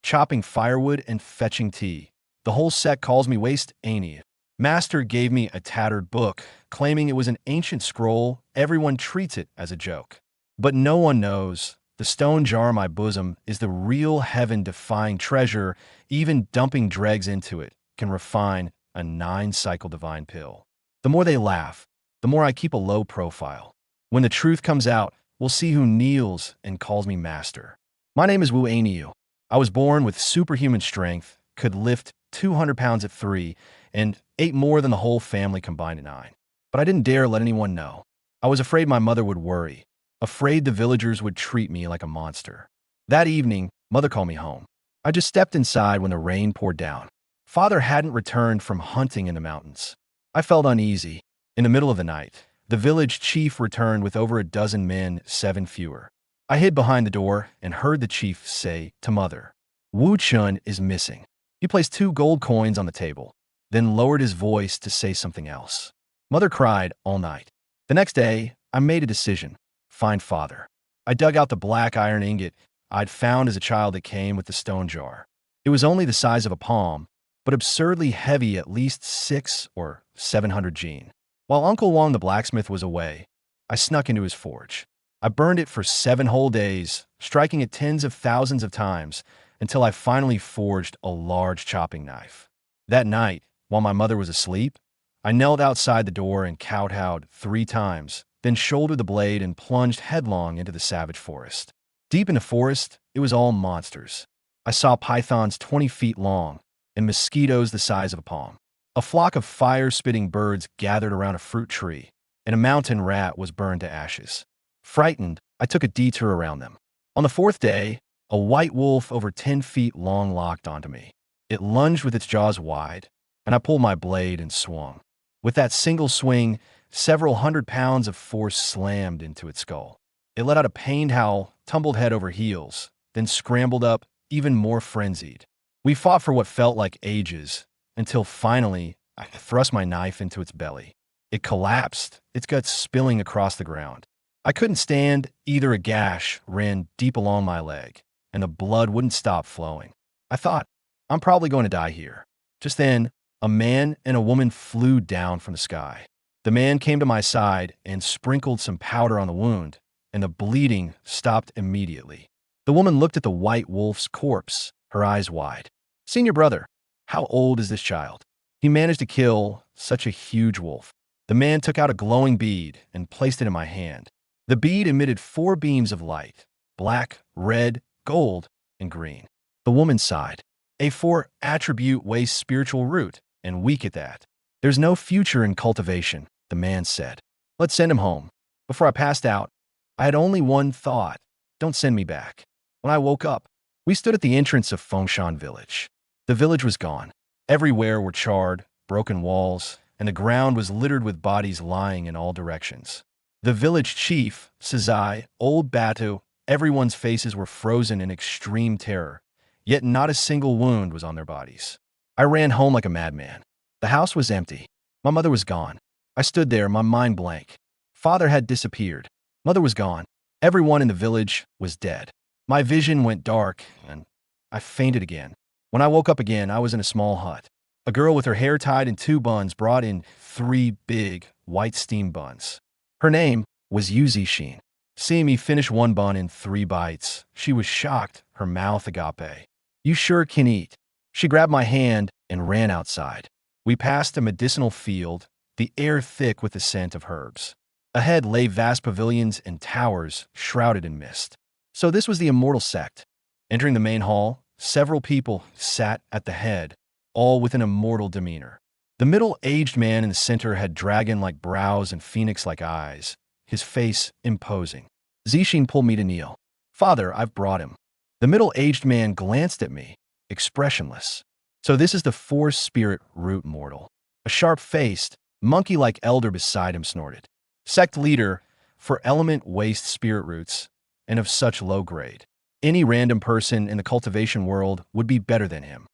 chopping firewood and fetching tea. The whole sect calls me waste any. Master gave me a tattered book, claiming it was an ancient scroll. Everyone treats it as a joke. But no one knows. The stone jar in my bosom is the real heaven-defying treasure. Even dumping dregs into it can refine a 9-cycle divine pill. The more they laugh, the more I keep a low profile. When the truth comes out, we'll see who kneels and calls me master. My name is Wu Aniu. I was born with superhuman strength, could lift 200 pounds at 3, and ate more than the whole family combined at 9. But I didn't dare let anyone know. I was afraid my mother would worry, afraid the villagers would treat me like a monster. That evening, Mother called me home. I just stepped inside when the rain poured down. Father hadn't returned from hunting in the mountains. I felt uneasy. In the middle of the night, the village chief returned with over a dozen men, 7 fewer. I hid behind the door and heard the chief say to Mother, "Wu Chun is missing." He placed 2 gold coins on the table, then lowered his voice to say something else. Mother cried all night. The next day, I made a decision. Find Father. I dug out the black iron ingot I'd found as a child that came with the stone jar. It was only the size of a palm, but absurdly heavy, at least 600 or 700 gene. While Uncle Wang the blacksmith was away, I snuck into his forge. I burned it for 7 whole days, striking it tens of thousands of times, until I finally forged a large chopping knife. That night, while my mother was asleep, I knelt outside the door and kowtowed 3 times, then shouldered the blade and plunged headlong into the savage forest. Deep in the forest, it was all monsters. I saw pythons 20 feet long and mosquitoes the size of a palm. A flock of fire-spitting birds gathered around a fruit tree, and a mountain rat was burned to ashes. Frightened, I took a detour around them. On the 4th day, a white wolf over 10 feet long locked onto me. It lunged with its jaws wide, and I pulled my blade and swung. With that single swing, several hundred pounds of force slammed into its skull. It let out a pained howl, tumbled head over heels, then scrambled up, even more frenzied. We fought for what felt like ages, until finally I thrust my knife into its belly. It collapsed, its guts spilling across the ground. I couldn't stand. Either a gash ran deep along my leg, and the blood wouldn't stop flowing. I thought, I'm probably going to die here. Just then, a man and a woman flew down from the sky. The man came to my side and sprinkled some powder on the wound, and the bleeding stopped immediately. The woman looked at the white wolf's corpse, her eyes wide. "Senior brother, how old is this child? He managed to kill such a huge wolf." The man took out a glowing bead and placed it in my hand. The bead emitted 4 beams of light: black, red, gold, and green. The woman sighed. "A 4-attribute waste spiritual root, and weak at that. There's no future in cultivation," the man said. "Let's send him home." Before I passed out, I had only one thought: don't send me back. When I woke up, we stood at the entrance of Fengshan village. The village was gone. Everywhere were charred, broken walls, and the ground was littered with bodies lying in all directions. The village chief, Sazai, old Batu, everyone's faces were frozen in extreme terror, yet not a single wound was on their bodies. I ran home like a madman. The house was empty. My mother was gone. I stood there, my mind blank. Father had disappeared. Mother was gone. Everyone in the village was dead. My vision went dark, and I fainted again. When I woke up again, I was in a small hut. A girl with her hair tied in 2 buns brought in 3 big, white steam buns. Her name was Yuzishin. Seeing me finish 1 bun in 3 bites, she was shocked, her mouth agape. "You sure can eat." She grabbed my hand and ran outside. We passed a medicinal field, the air thick with the scent of herbs. Ahead lay vast pavilions and towers shrouded in mist. So this was the immortal sect. Entering the main hall, several people sat at the head, all with an immortal demeanor. The middle-aged man in the center had dragon-like brows and phoenix-like eyes, his face imposing. Zishin pulled me to kneel. "Father, I've brought him." The middle-aged man glanced at me, expressionless. So this is the force spirit root mortal. A sharp-faced, monkey-like elder beside him snorted. "Sect leader for element waste spirit roots, and of such low grade. Any random person in the cultivation world would be better than him.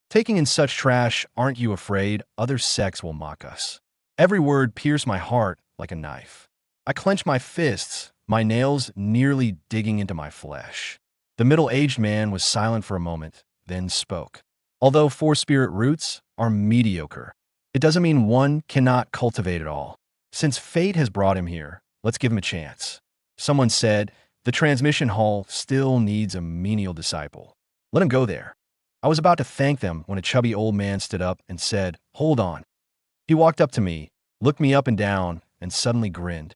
Taking in such trash, aren't you afraid other sects will mock us?" Every word pierced my heart like a knife. I clenched my fists, my nails nearly digging into my flesh. The middle-aged man was silent for a moment, then spoke. Although four spirit roots are mediocre, it doesn't mean one cannot cultivate it all. Since fate has brought him here, let's give him a chance. Someone said, the transmission hall still needs a menial disciple. Let him go there. I was about to thank them when a chubby old man stood up and said, hold on. He walked up to me, looked me up and down, and suddenly grinned.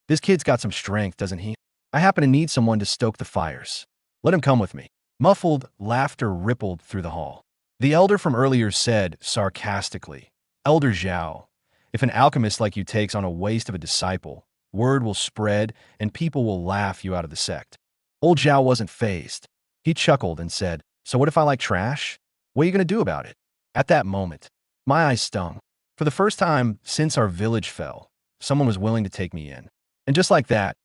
This kid's got some strength, doesn't he? I happen to need someone to stoke the fires. Let him come with me. Muffled laughter rippled through the hall. The elder from earlier said, sarcastically, Elder Zhao, if an alchemist like you takes on a waste of a disciple, word will spread and people will laugh you out of the sect. Old Zhao wasn't fazed. He chuckled and said, so what if I like trash? What are you going to do about it? At that moment, my eyes stung. For the first time since our village fell, someone was willing to take me in. And just like that,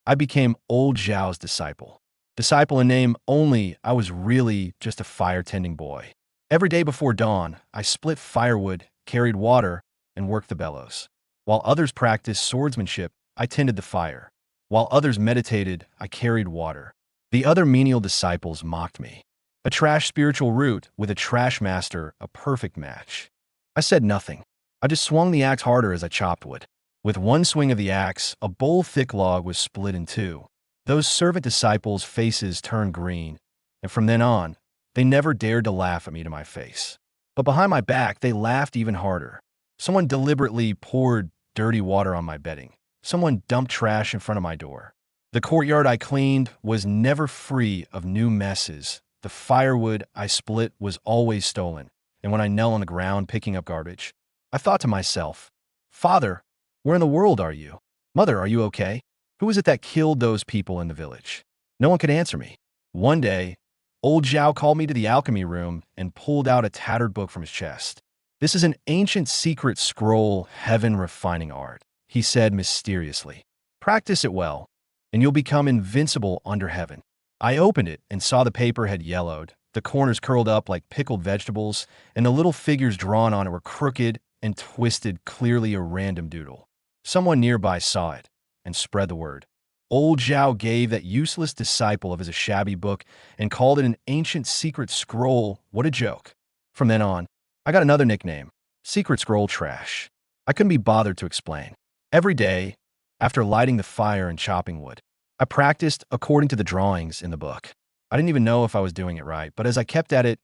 I became Old Zhao's disciple. Disciple in name only, I was really just a fire-tending boy. Every day before dawn, I split firewood, carried water, and worked the bellows. While others practiced swordsmanship, I tended the fire. While others meditated, I carried water. The other menial disciples mocked me. A trash spiritual root with a trash master, a perfect match. I said nothing. I just swung the axe harder as I chopped wood. With one swing of the axe, a bowl-thick log was split in two. Those servant disciples' faces turned green, and from then on, they never dared to laugh at me to my face. But behind my back, they laughed even harder. Someone deliberately poured dirty water on my bedding. Someone dumped trash in front of my door. The courtyard I cleaned was never free of new messes. The firewood I split was always stolen, and when I knelt on the ground picking up garbage, I thought to myself, Father, where in the world are you? Mother, are you okay? Who was it that killed those people in the village? No one could answer me. One day, Old Zhao called me to the alchemy room and pulled out a tattered book from his chest. This is an ancient secret scroll, heaven refining art, he said mysteriously. Practice it well, and you'll become invincible under heaven. I opened it and saw the paper had yellowed, the corners curled up like pickled vegetables, and the little figures drawn on it were crooked and twisted, clearly a random doodle. Someone nearby saw it and spread the word. Old Zhao gave that useless disciple of his a shabby book and called it an ancient secret scroll. What a joke. From then on, I got another nickname, Secret Scroll Trash. I couldn't be bothered to explain. Every day, after lighting the fire and chopping wood, I practiced according to the drawings in the book. I didn't even know if I was doing it right, but as I kept at it,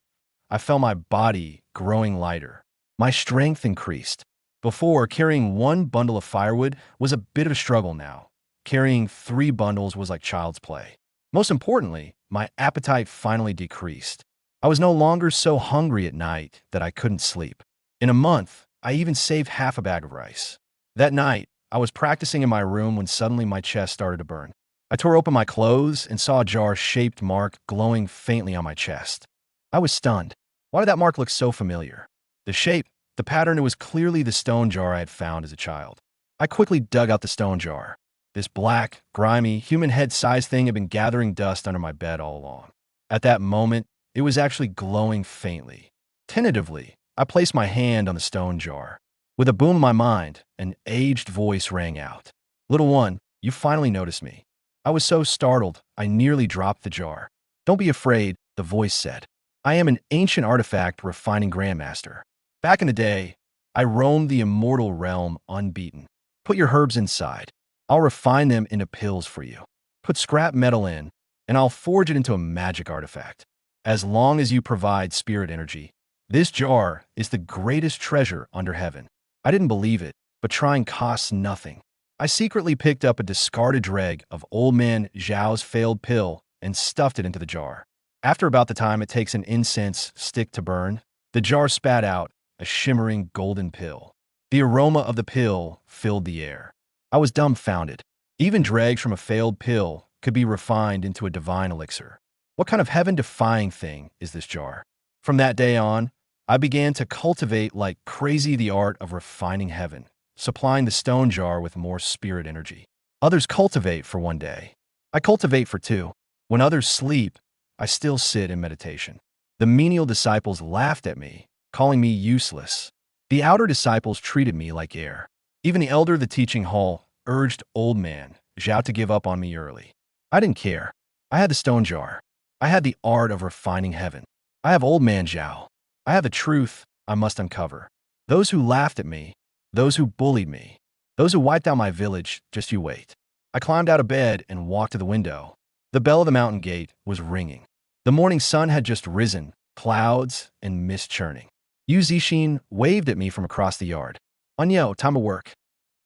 I felt my body growing lighter. My strength increased. Before, carrying one bundle of firewood was a bit of a struggle now. Carrying 3 bundles was like child's play. Most importantly, my appetite finally decreased. I was no longer so hungry at night that I couldn't sleep. In a month, I even saved half a bag of rice. That night, I was practicing in my room when suddenly my chest started to burn. I tore open my clothes and saw a jar-shaped mark glowing faintly on my chest. I was stunned. Why did that mark look so familiar? The shape, the pattern, it was clearly the stone jar I had found as a child. I quickly dug out the stone jar. This black, grimy, human head-sized thing had been gathering dust under my bed all along. At that moment, it was actually glowing faintly. Tentatively, I placed my hand on the stone jar. With a boom in my mind, an aged voice rang out. Little one, you finally noticed me. I was so startled, I nearly dropped the jar. Don't be afraid, the voice said. I am an ancient artifact refining grandmaster. Back in the day, I roamed the immortal realm unbeaten. Put your herbs inside. I'll refine them into pills for you. Put scrap metal in, and I'll forge it into a magic artifact. As long as you provide spirit energy, this jar is the greatest treasure under heaven. I didn't believe it, but trying costs nothing. I secretly picked up a discarded rag of old man Zhao's failed pill and stuffed it into the jar. After about the time it takes an incense stick to burn, the jar spat out a shimmering golden pill. The aroma of the pill filled the air. I was dumbfounded. Even dregs from a failed pill could be refined into a divine elixir. What kind of heaven-defying thing is this jar? From that day on, I began to cultivate like crazy the art of refining heaven, supplying the stone jar with more spirit energy. Others cultivate for one day. I cultivate for 2. When others sleep, I still sit in meditation. The menial disciples laughed at me, calling me useless. The outer disciples treated me like air. Even the elder of the teaching hall urged old man Zhao to give up on me early. I didn't care. I had the stone jar. I had the art of refining heaven. I have old man Zhao. I have the truth I must uncover. Those who laughed at me, those who bullied me, those who wiped out my village, just you wait. I climbed out of bed and walked to the window. The bell of the mountain gate was ringing. The morning sun had just risen, clouds and mist churning. Yu Zixin waved at me from across the yard. Anyo, time to work.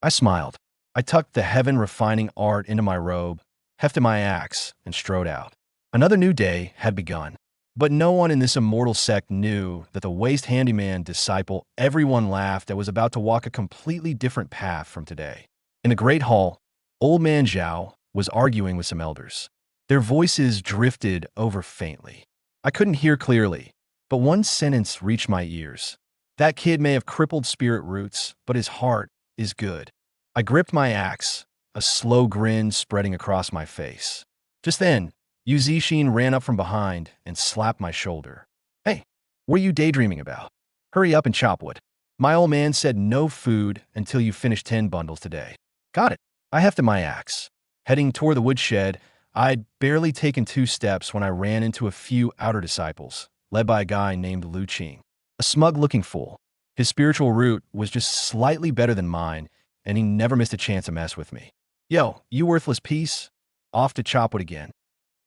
I smiled. I tucked the heaven-refining art into my robe, hefted my axe, and strode out. Another new day had begun. But no one in this immortal sect knew that the waste handyman disciple everyone laughed at was about to walk a completely different path from today. In the great hall, old man Zhao was arguing with some elders. Their voices drifted over faintly. I couldn't hear clearly, but one sentence reached my ears. That kid may have crippled spirit roots, but his heart is good. I gripped my axe, a slow grin spreading across my face. Just then, Yu Zixin ran up from behind and slapped my shoulder. Hey, what are you daydreaming about? Hurry up and chop wood. My old man said no food until you finish 10 bundles today. Got it. I hefted my axe. Heading toward the woodshed, I'd barely taken 2 steps when I ran into a few outer disciples, led by a guy named Lu Qing, a smug-looking fool. His spiritual root was just slightly better than mine, and he never missed a chance to mess with me. Yo, you worthless piece. Off to chop wood again.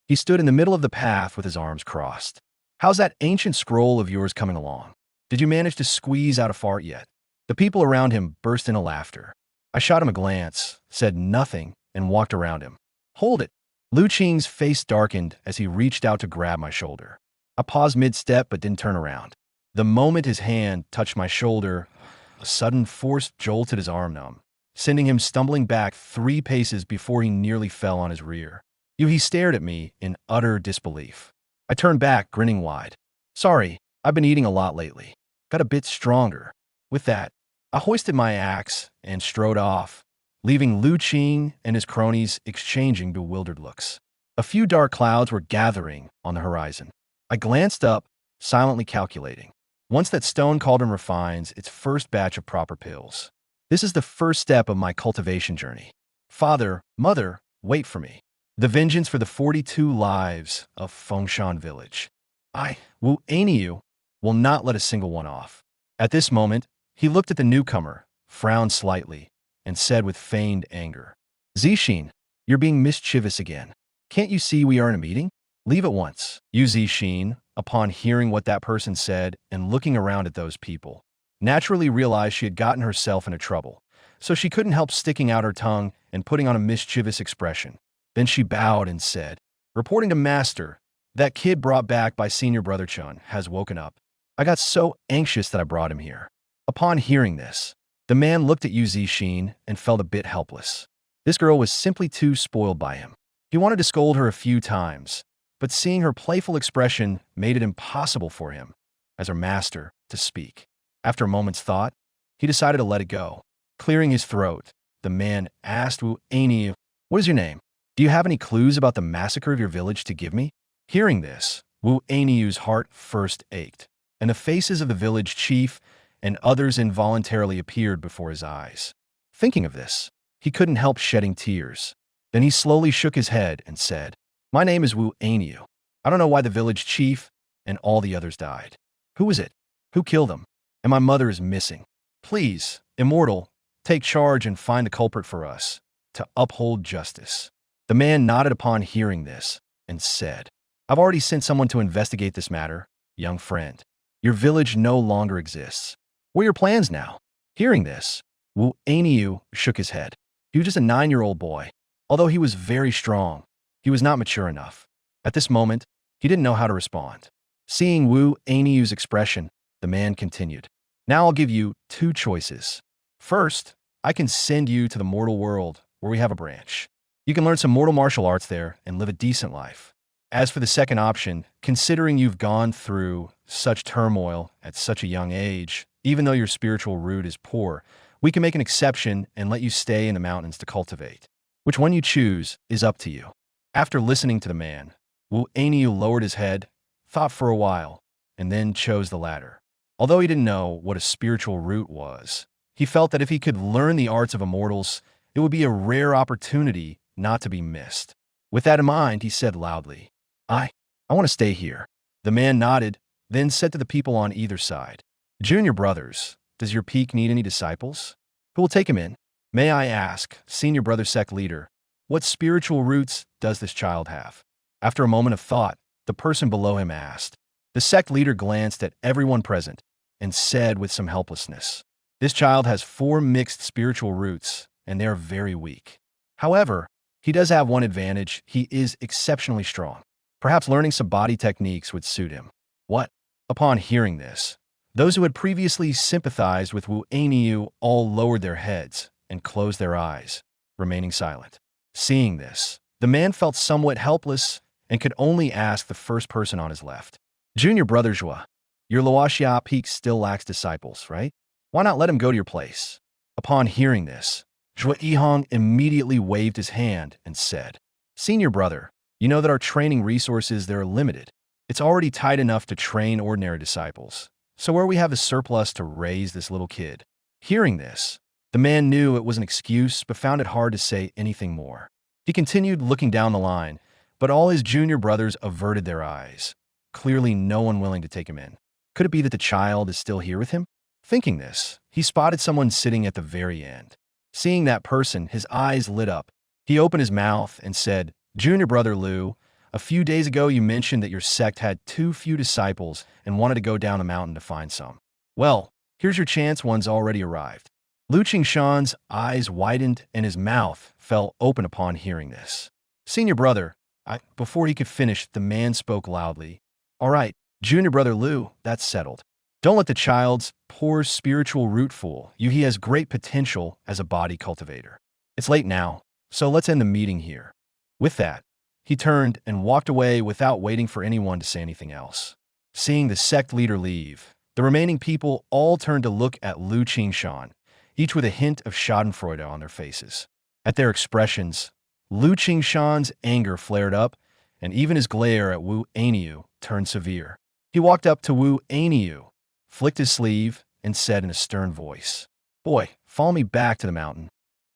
He stood in the middle of the path with his arms crossed. How's that ancient scroll of yours coming along? Did you manage to squeeze out a fart yet? The people around him burst into laughter. I shot him a glance, said nothing, and walked around him. Hold it. Lu Qing's face darkened as he reached out to grab my shoulder. I paused mid-step but didn't turn around. The moment his hand touched my shoulder, a sudden force jolted his arm numb, sending him stumbling back 3 paces before he nearly fell on his rear. He stared at me in utter disbelief. I turned back, grinning wide. Sorry, I've been eating a lot lately. Got a bit stronger. With that, I hoisted my axe and strode off, leaving Lu Qing and his cronies exchanging bewildered looks. A few dark clouds were gathering on the horizon. I glanced up, silently calculating. Once that stone cauldron refines its first batch of proper pills, this is the first step of my cultivation journey. Father, mother, wait for me. The vengeance for the 42 lives of Fengshan Village. I, Wu Aniu, will not let a single one off. At this moment, he looked at the newcomer, frowned slightly, and said with feigned anger, Zixin, you're being mischievous again. Can't you see we are in a meeting? Leave at once. Yu Zixin, upon hearing what that person said and looking around at those people, naturally realized she had gotten herself into trouble, so she couldn't help sticking out her tongue and putting on a mischievous expression. Then she bowed and said, reporting to Master, that kid brought back by Senior Brother Chun has woken up. I got so anxious that I brought him here. Upon hearing this, the man looked at Yu Zixin and felt a bit helpless. This girl was simply too spoiled by him. He wanted to scold her a few times, but seeing her playful expression made it impossible for him, as her master, to speak. After a moment's thought, he decided to let it go. Clearing his throat, the man asked Wu Aniu, what is your name? Do you have any clues about the massacre of your village to give me? Hearing this, Wu Aniu's heart first ached, and the faces of the village chief and others involuntarily appeared before his eyes. Thinking of this, he couldn't help shedding tears. Then he slowly shook his head and said, my name is Wu Aniu. I don't know why the village chief and all the others died. Who is it? Who killed them? And my mother is missing. Please, Immortal, take charge and find the culprit for us, to uphold justice. The man nodded upon hearing this and said, I've already sent someone to investigate this matter, young friend. Your village no longer exists. What are your plans now? Hearing this, Wu Aniu shook his head. He was just a 9-year-old boy. Although he was very strong, he was not mature enough. At this moment, he didn't know how to respond. Seeing Wu Aniu's expression, the man continued. Now I'll give you 2 choices. First, I can send you to the mortal world where we have a branch. You can learn some mortal martial arts there and live a decent life. As for the second option, considering you've gone through such turmoil at such a young age, even though your spiritual root is poor, we can make an exception and let you stay in the mountains to cultivate. Which one you choose is up to you. After listening to the man, Wu Aniu lowered his head, thought for a while, and then chose the latter. Although he didn't know what a spiritual root was, he felt that if he could learn the arts of immortals, it would be a rare opportunity not to be missed. With that in mind, he said loudly, I want to stay here. The man nodded, then said to the people on either side, "Junior brothers, does your peak need any disciples? Who will take him in? May I ask, senior brother sect leader, what spiritual roots does this child have?" After a moment of thought, the person below him asked. The sect leader glanced at everyone present and said with some helplessness, "This child has 4 mixed spiritual roots, and they are very weak. However, he does have one advantage: he is exceptionally strong. Perhaps learning some body techniques would suit him." What? Upon hearing this, those who had previously sympathized with Wu Aniu all lowered their heads and closed their eyes, remaining silent. Seeing this, the man felt somewhat helpless and could only ask the first person on his left, "Junior brother Zhua, your Luoxia peak still lacks disciples, right? Why not let him go to your place?" Upon hearing this, Zhua Yihong immediately waved his hand and said, "Senior brother, you know that our training resources, they're limited. It's already tight enough to train ordinary disciples. So where we have a surplus to raise this little kid." Hearing this, the man knew it was an excuse but found it hard to say anything more. He continued looking down the line, but all his junior brothers averted their eyes, clearly no one willing to take him in. Could it be that the child is still here with him? Thinking this, he spotted someone sitting at the very end. Seeing that person, his eyes lit up. He opened his mouth and said, "Junior brother Liu, a few days ago you mentioned that your sect had too few disciples and wanted to go down the mountain to find some. Well, here's your chance, one's already arrived." Lu Qingshan's eyes widened and his mouth fell open upon hearing this. "Senior brother," Before he could finish, the man spoke loudly. "All right, junior brother Liu, that's settled. Don't let the child's poor spiritual root fool you. He has great potential as a body cultivator. It's late now, so let's end the meeting here." With that, he turned and walked away without waiting for anyone to say anything else. Seeing the sect leader leave, the remaining people all turned to look at Lu Qingshan, each with a hint of schadenfreude on their faces. At their expressions, Lu Qingshan's anger flared up, and even his glare at Wu Aniu turned severe. He walked up to Wu Aniu, flicked his sleeve, and said in a stern voice, "Boy, follow me back to the mountain."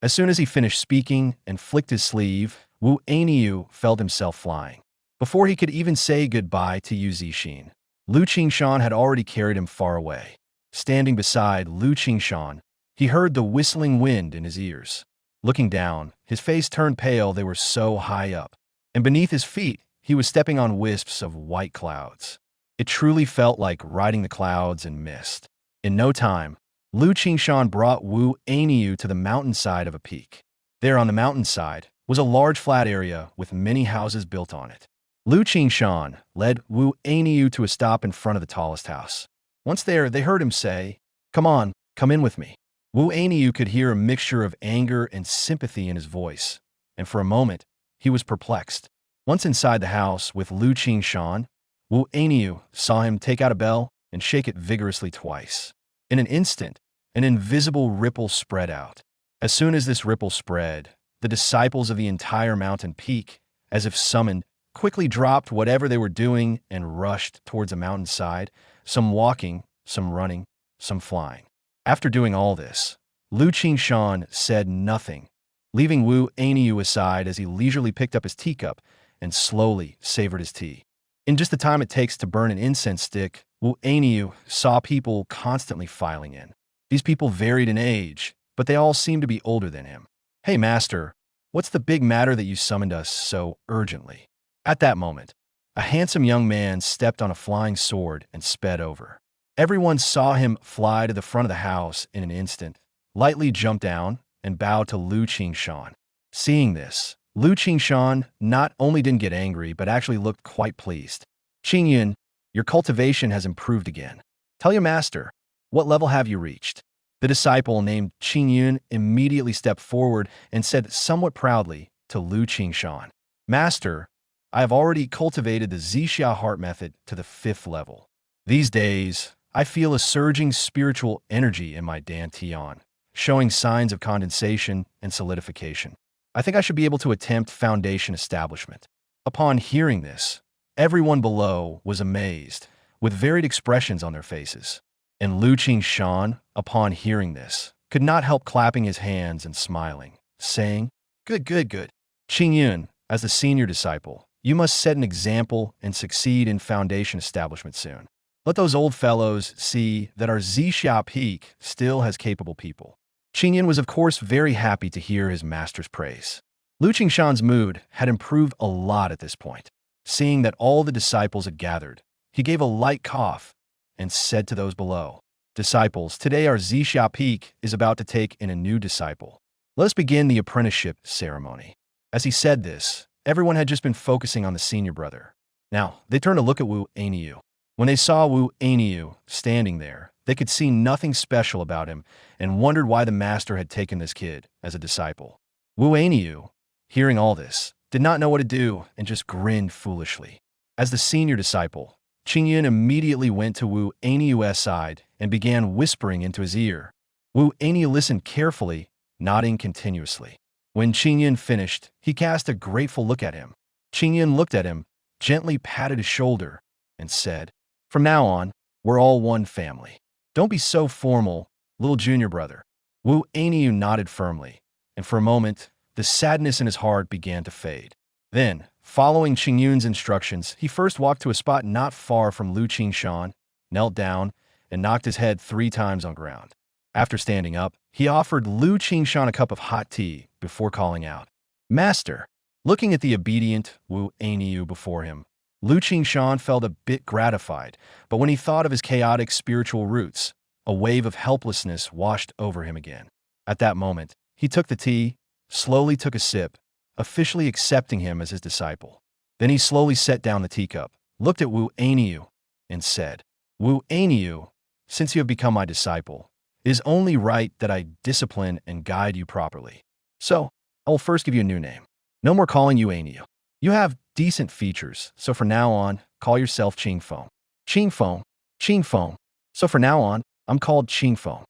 As soon as he finished speaking and flicked his sleeve, Wu Aniu felt himself flying. Before he could even say goodbye to Yu Zixin, Lu Qingshan had already carried him far away. Standing beside Lu Qingshan, he heard the whistling wind in his ears. Looking down, his face turned pale, they were so high up. And beneath his feet, he was stepping on wisps of white clouds. It truly felt like riding the clouds in mist. In no time, Lu Qingshan brought Wu Aniu to the mountainside of a peak. There on the mountainside was a large flat area with many houses built on it. Lu Qingshan led Wu Aniu to a stop in front of the tallest house. Once there, they heard him say, "Come on, come in with me." Wu Aniu could hear a mixture of anger and sympathy in his voice, and for a moment, he was perplexed. Once inside the house with Lu Qingshan, Wu Aniu saw him take out a bell and shake it vigorously twice. In an instant, an invisible ripple spread out. As soon as this ripple spread, the disciples of the entire mountain peak, as if summoned, quickly dropped whatever they were doing and rushed towards a mountainside, some walking, some running, some flying. After doing all this, Lu Qingshan said nothing, leaving Wu Aniu aside as he leisurely picked up his teacup and slowly savored his tea. In just the time it takes to burn an incense stick, Wu Aniu saw people constantly filing in. These people varied in age, but they all seemed to be older than him. "Hey, master, what's the big matter that you summoned us so urgently?" At that moment, a handsome young man stepped on a flying sword and sped over. Everyone saw him fly to the front of the house in an instant, lightly jumped down, and bowed to Lu Qingshan. Seeing this, Lu Qingshan not only didn't get angry, but actually looked quite pleased. "Qingyun, your cultivation has improved again. Tell your master, what level have you reached?" The disciple named Qingyun immediately stepped forward and said somewhat proudly to Lu Qingshan, "Master, I have already cultivated the Zixia heart method to the 5th level. These days, I feel a surging spiritual energy in my dantian, showing signs of condensation and solidification. I think I should be able to attempt foundation establishment." Upon hearing this, everyone below was amazed, with varied expressions on their faces. And Lu Qingshan, upon hearing this, could not help clapping his hands and smiling, saying, "Good, good, good. Qingyun, as the senior disciple, you must set an example and succeed in foundation establishment soon. Let those old fellows see that our Zixia Peak still has capable people. Qingyan was of course very happy to hear his master's praise. Lu Qingshan's mood had improved a lot at this point. Seeing that all the disciples had gathered, he gave a light cough and said to those below, "Disciples, today our Zixia Peak is about to take in a new disciple. Let us begin the apprenticeship ceremony." As he said this, everyone had just been focusing on the senior brother. Now, they turned to look at Wu Aniu. When they saw Wu Aniu standing there, they could see nothing special about him and wondered why the master had taken this kid as a disciple. Wu Aniu, hearing all this, did not know what to do and just grinned foolishly. As the senior disciple, Qingyan immediately went to Wu Aniu's side and began whispering into his ear. Wu Aniu listened carefully, nodding continuously. When Qingyan finished, he cast a grateful look at him. Qingyan looked at him, gently patted his shoulder, and said, "From now on, we're all one family. Don't be so formal, little junior brother." Wu Aniu nodded firmly, and for a moment, the sadness in his heart began to fade. Then, following Qingyan's instructions, he first walked to a spot not far from Lu Qingshan, knelt down, and knocked his head 3 times on ground. After standing up, he offered Lu Qingshan a cup of hot tea before calling out, "Master." Looking at the obedient Wu Aniu before him, Lu Qingshan felt a bit gratified, but when he thought of his chaotic spiritual roots, a wave of helplessness washed over him again. At that moment, he took the tea, slowly took a sip, officially accepting him as his disciple. Then he slowly set down the teacup, looked at Wu Aniu, and said, "Wu Aniu, since you have become my disciple, it is only right that I discipline and guide you properly. So, I will first give you a new name. No more calling you Aniu. You have decent features, so from now on, call yourself Qingfeng. Qingfeng, Qingfeng. So from now on, I'm called Qingfeng.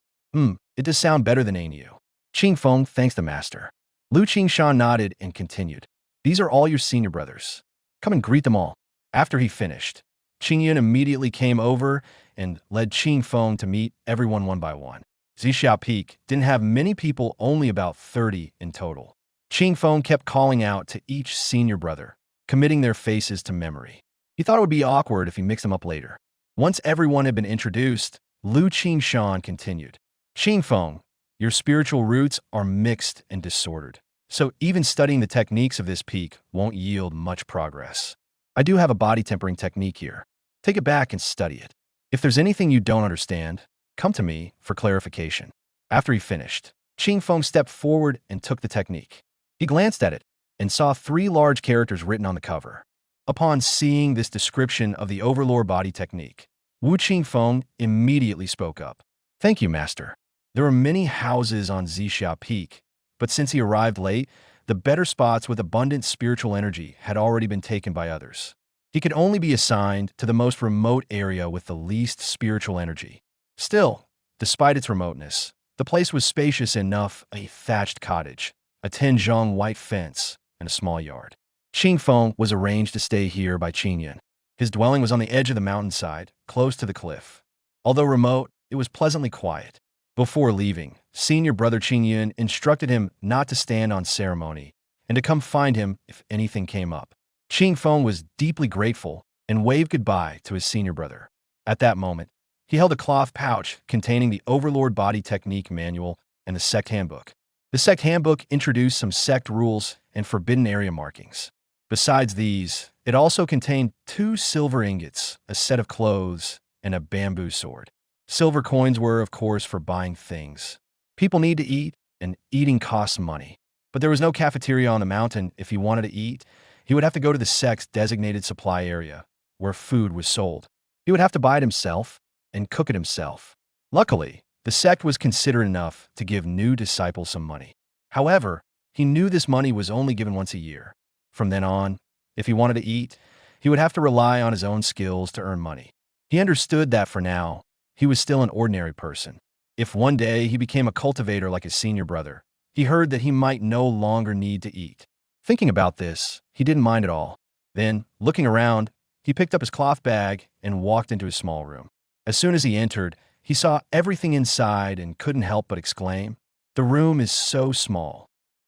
It does sound better than Aniu. Qingfeng thanks the master." Lu Qingshan nodded and continued, "These are all your senior brothers. Come and greet them all." After he finished, Qingyan immediately came over and led Qingfeng to meet everyone one by one. Zixia Peak didn't have many people, only about 30 in total. Qingfeng kept calling out to each senior brother, committing their faces to memory. He thought it would be awkward if he mixed them up later. Once everyone had been introduced, Lu Qingshan continued, "Qingfeng, your spiritual roots are mixed and disordered, so even studying the techniques of this peak won't yield much progress. I do have a body tempering technique here. Take it back and study it. If there's anything you don't understand, come to me for clarification." After he finished, Qingfeng stepped forward and took the technique. He glanced at it and saw 3 large characters written on the cover. Upon seeing this description of the Overlord body technique, Wu Qingfeng immediately spoke up. "Thank you, master. There were many houses on Zixia Peak, but since he arrived late, the better spots with abundant spiritual energy had already been taken by others. He could only be assigned to the most remote area with the least spiritual energy. Still, despite its remoteness, the place was spacious enough: a thatched cottage, a 10-zhong white fence, and a small yard. Qingfeng was arranged to stay here by Qingyan. His dwelling was on the edge of the mountainside, close to the cliff. Although remote, it was pleasantly quiet. Before leaving, senior brother Qingyan instructed him not to stand on ceremony and to come find him if anything came up. Qingfeng was deeply grateful and waved goodbye to his senior brother. At that moment, he held a cloth pouch containing the Overlord Body Technique Manual and the Sect Handbook. The Sect Handbook introduced some sect rules and forbidden area markings. Besides these, it also contained 2 silver ingots, a set of clothes, and a bamboo sword. Silver coins were, of course, for buying things. People need to eat, and eating costs money. But there was no cafeteria on the mountain. If he wanted to eat, he would have to go to the sect's designated supply area, where food was sold. He would have to buy it himself and cook it himself. Luckily, the sect was considerate enough to give new disciples some money. However, he knew this money was only given once a year. From then on, if he wanted to eat, he would have to rely on his own skills to earn money. He understood that for now, he was still an ordinary person. If one day he became a cultivator like his senior brother, he heard that he might no longer need to eat. Thinking about this, he didn't mind at all. Then, looking around, he picked up his cloth bag and walked into his small room. As soon as he entered, he saw everything inside and couldn't help but exclaim, "The room is so small."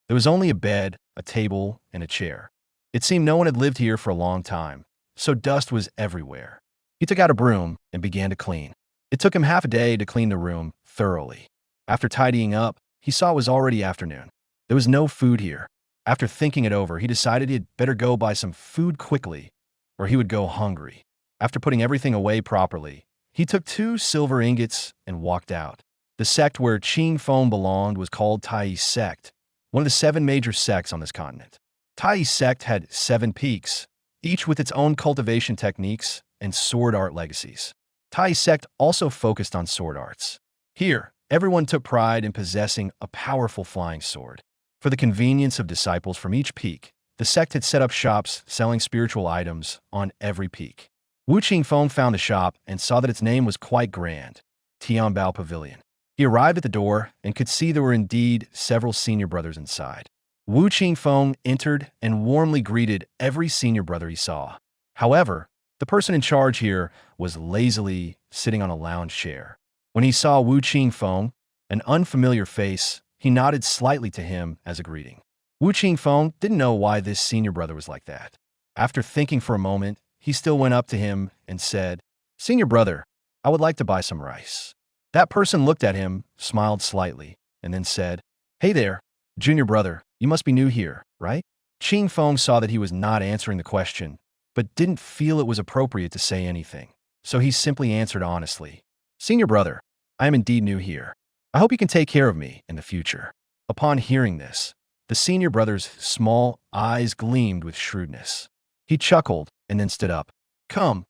There was only a bed, a table, and a chair. It seemed no one had lived here for a long time, so dust was everywhere. He took out a broom and began to clean. It took him half a day to clean the room thoroughly. After tidying up, he saw it was already afternoon. There was no food here. After thinking it over, he decided he'd better go buy some food quickly, or he would go hungry. After putting everything away properly, he took 2 silver ingots and walked out. The sect where Qing Feng belonged was called Tai sect, one of the 7 major sects on this continent. Tai sect had 7 peaks, each with its own cultivation techniques and sword art legacies. Tai sect also focused on sword arts. Here, everyone took pride in possessing a powerful flying sword. For the convenience of disciples from each peak, the sect had set up shops selling spiritual items on every peak. Wu Qingfeng found the shop and saw that its name was quite grand, Tianbao Pavilion. He arrived at the door and could see there were indeed several senior brothers inside. Wu Qingfeng entered and warmly greeted every senior brother he saw. However, the person in charge here was lazily sitting on a lounge chair. When he saw Wu Qingfeng, an unfamiliar face, he nodded slightly to him as a greeting. Wu Qingfeng didn't know why this senior brother was like that. After thinking for a moment, he still went up to him and said, "Senior brother, I would like to buy some rice." That person looked at him, smiled slightly, and then said, "Hey there, junior brother, you must be new here, right?" Qingfeng saw that he was not answering the question, but didn't feel it was appropriate to say anything. So he simply answered honestly, "Senior brother, I am indeed new here. I hope you can take care of me in the future." Upon hearing this, the senior brother's small eyes gleamed with shrewdness. He chuckled and then stood up. Come,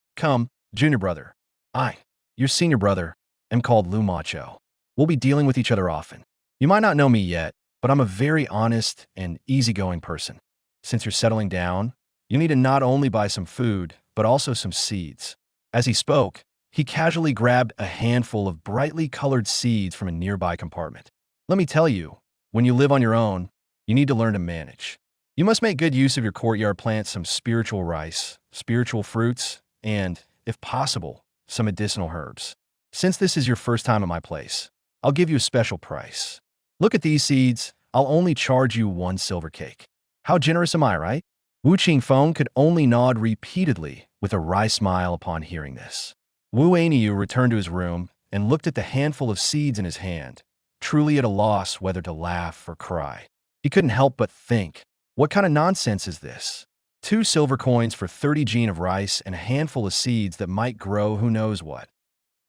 junior brother. Your senior brother, am called Lu Macho. We'll be dealing with each other often. You might not know me yet, but I'm a very honest and easygoing person. Since you're settling down, you need to not only buy some food, but also some seeds." As he spoke, he casually grabbed a handful of brightly colored seeds from a nearby compartment. "Let me tell you, when you live on your own, you need to learn to manage. You must make good use of your courtyard, plant some spiritual rice, spiritual fruits, and, if possible, some medicinal herbs. Since this is your first time at my place, I'll give you a special price. Look at these seeds. I'll only charge you 1 silver cake. How generous am I, right?" Wu Qingfeng could only nod repeatedly with a wry smile upon hearing this. Wu Ainyu returned to his room and looked at the handful of seeds in his hand, truly at a loss whether to laugh or cry. He couldn't help but think, what kind of nonsense is this? 2 silver coins for 30 jin of rice and a handful of seeds that might grow who knows what.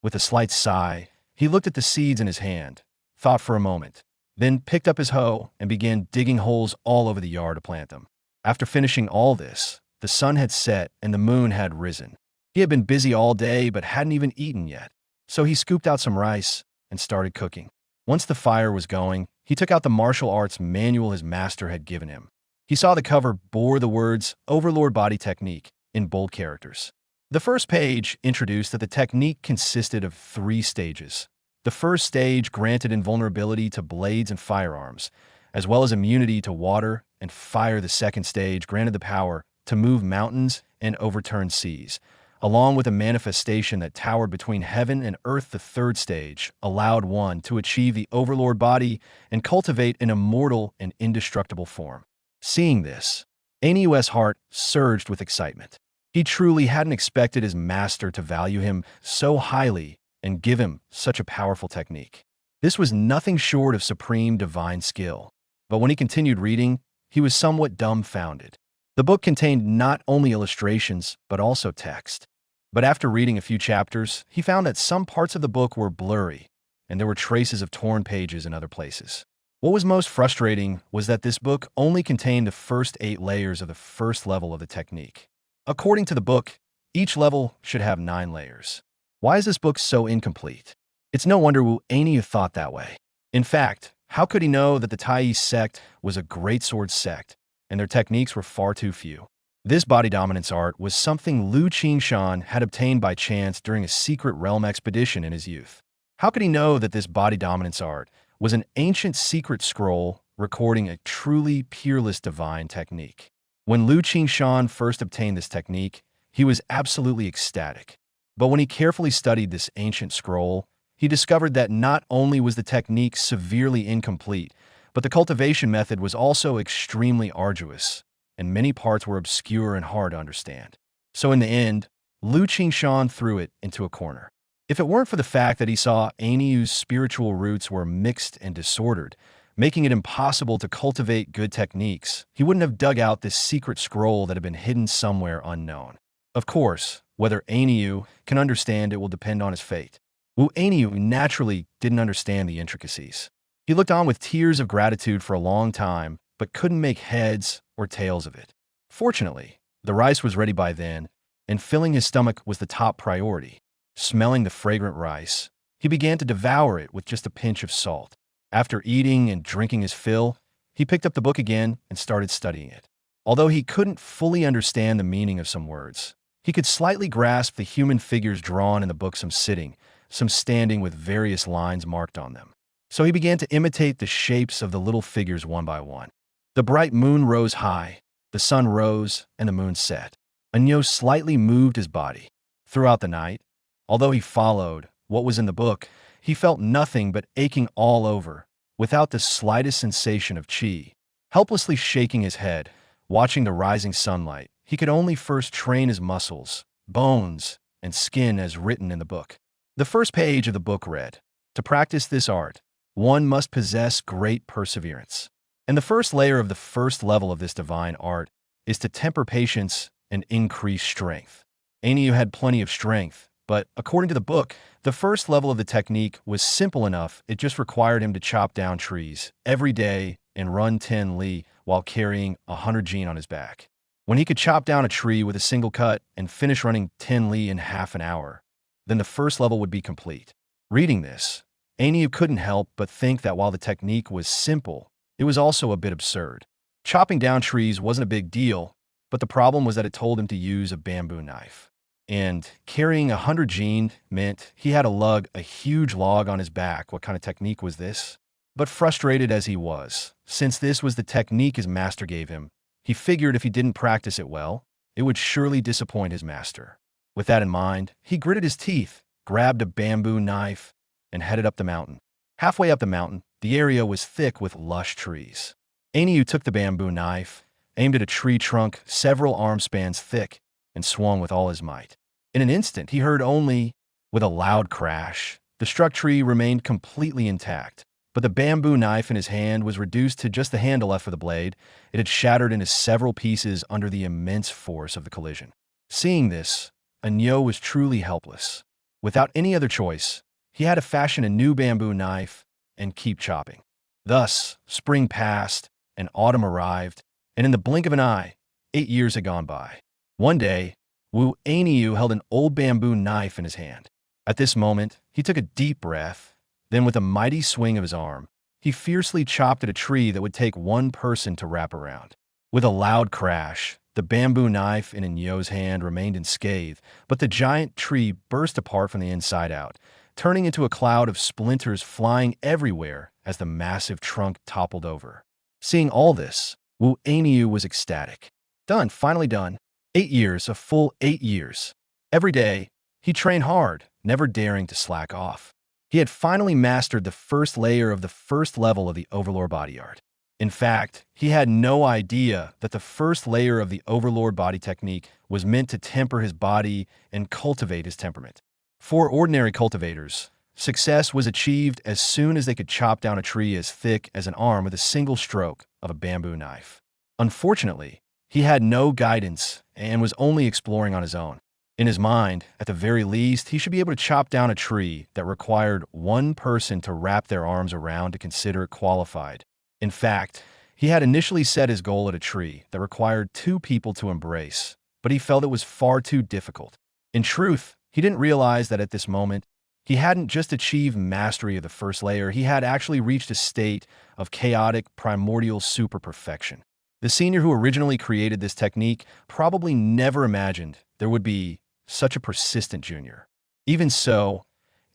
With a slight sigh, he looked at the seeds in his hand, thought for a moment, then picked up his hoe and began digging holes all over the yard to plant them. After finishing all this, the sun had set and the moon had risen. He had been busy all day but hadn't even eaten yet, so he scooped out some rice and started cooking. Once the fire was going, he took out the martial arts manual his master had given him. He saw the cover bore the words Overlord Body Technique in bold characters. The first page introduced that the technique consisted of 3 stages. The first stage granted invulnerability to blades and firearms, as well as immunity to water and fire. The second stage granted the power to move mountains and overturn seas, along with a manifestation that towered between heaven and earth. The third stage allowed one to achieve the overlord body and cultivate an immortal and indestructible form. Seeing this, Ain's heart surged with excitement. He truly hadn't expected his master to value him so highly and give him such a powerful technique. This was nothing short of supreme divine skill. But when he continued reading, he was somewhat dumbfounded. The book contained not only illustrations, but also text. But after reading a few chapters, he found that some parts of the book were blurry, and there were traces of torn pages in other places. What was most frustrating was that this book only contained the first 8 layers of the first level of the technique. According to the book, each level should have 9 layers. Why is this book so incomplete? It's no wonder Wu Ainyu thought that way. In fact, how could he know that the Tai sect was a great sword sect, and their techniques were far too few? This body dominance art was something Lu Qingshan had obtained by chance during a secret realm expedition in his youth. How could he know that this body dominance art was an ancient secret scroll recording a truly peerless divine technique? When Lu Qingshan first obtained this technique, he was absolutely ecstatic. But when he carefully studied this ancient scroll, he discovered that not only was the technique severely incomplete, but the cultivation method was also extremely arduous, and many parts were obscure and hard to understand. So in the end, Lu Qingshan threw it into a corner. If it weren't for the fact that he saw Ainiyu's spiritual roots were mixed and disordered, making it impossible to cultivate good techniques, he wouldn't have dug out this secret scroll that had been hidden somewhere unknown. Of course, whether Ainiyu can understand it will depend on his fate. Wu Ainiyu naturally didn't understand the intricacies. He looked on with tears of gratitude for a long time, but couldn't make heads or tails of it. Fortunately, the rice was ready by then, and filling his stomach was the top priority. Smelling the fragrant rice, he began to devour it with just a pinch of salt. After eating and drinking his fill, he picked up the book again and started studying it. Although he couldn't fully understand the meaning of some words, he could slightly grasp the human figures drawn in the book, some sitting, some standing with various lines marked on them. So he began to imitate the shapes of the little figures one by one. The bright moon rose high, the sun rose, and the moon set. Anyo slightly moved his body. Throughout the night, although he followed what was in the book, he felt nothing but aching all over, without the slightest sensation of chi. Helplessly shaking his head, watching the rising sunlight, he could only first train his muscles, bones, and skin as written in the book. The first page of the book read, "To practice this art, one must possess great perseverance. And the first layer of the first level of this divine art is to temper patience and increase strength." Ainiyu had plenty of strength, but according to the book, the first level of the technique was simple enough. It just required him to chop down trees every day and run 10 li while carrying 100 jin on his back. When he could chop down a tree with a single cut and finish running 10 li in half an hour, then the first level would be complete. Reading this, Ainiyu couldn't help but think that while the technique was simple, it was also a bit absurd. Chopping down trees wasn't a big deal, but the problem was that it told him to use a bamboo knife. And carrying 100 jin meant he had to lug a huge log on his back. What kind of technique was this? But frustrated as he was, since this was the technique his master gave him, he figured if he didn't practice it well, it would surely disappoint his master. With that in mind, he gritted his teeth, grabbed a bamboo knife, and headed up the mountain. Halfway up the mountain, the area was thick with lush trees. Ainiyu took the bamboo knife, aimed at a tree trunk several arm spans thick, and swung with all his might. In an instant, he heard only, with a loud crash, the struck tree remained completely intact, but the bamboo knife in his hand was reduced to just the handle left for the blade. It had shattered into several pieces under the immense force of the collision. Seeing this, Anyo was truly helpless. Without any other choice, he had to fashion a new bamboo knife and keep chopping. Thus, spring passed, and autumn arrived, and in the blink of an eye, 8 years had gone by. One day, Wu Ainiyu held an old bamboo knife in his hand. At this moment, he took a deep breath, then with a mighty swing of his arm, he fiercely chopped at a tree that would take one person to wrap around. With a loud crash, the bamboo knife in Anyo's hand remained unscathed, but the giant tree burst apart from the inside out, turning into a cloud of splinters flying everywhere as the massive trunk toppled over. Seeing all this, Wu Ainiyu was ecstatic. Done, finally done. 8 years, a full 8 years. Every day, he trained hard, never daring to slack off. He had finally mastered the first layer of the first level of the Overlord body art. In fact, he had no idea that the first layer of the Overlord body technique was meant to temper his body and cultivate his temperament. For ordinary cultivators, success was achieved as soon as they could chop down a tree as thick as an arm with a single stroke of a bamboo knife. Unfortunately, he had no guidance and was only exploring on his own. In his mind, at the very least, he should be able to chop down a tree that required one person to wrap their arms around to consider it qualified. In fact, he had initially set his goal at a tree that required 2 people to embrace, but he felt it was far too difficult. In truth, he didn't realize that at this moment, he hadn't just achieved mastery of the first layer, he had actually reached a state of chaotic, primordial super perfection. The senior who originally created this technique probably never imagined there would be such a persistent junior. Even so,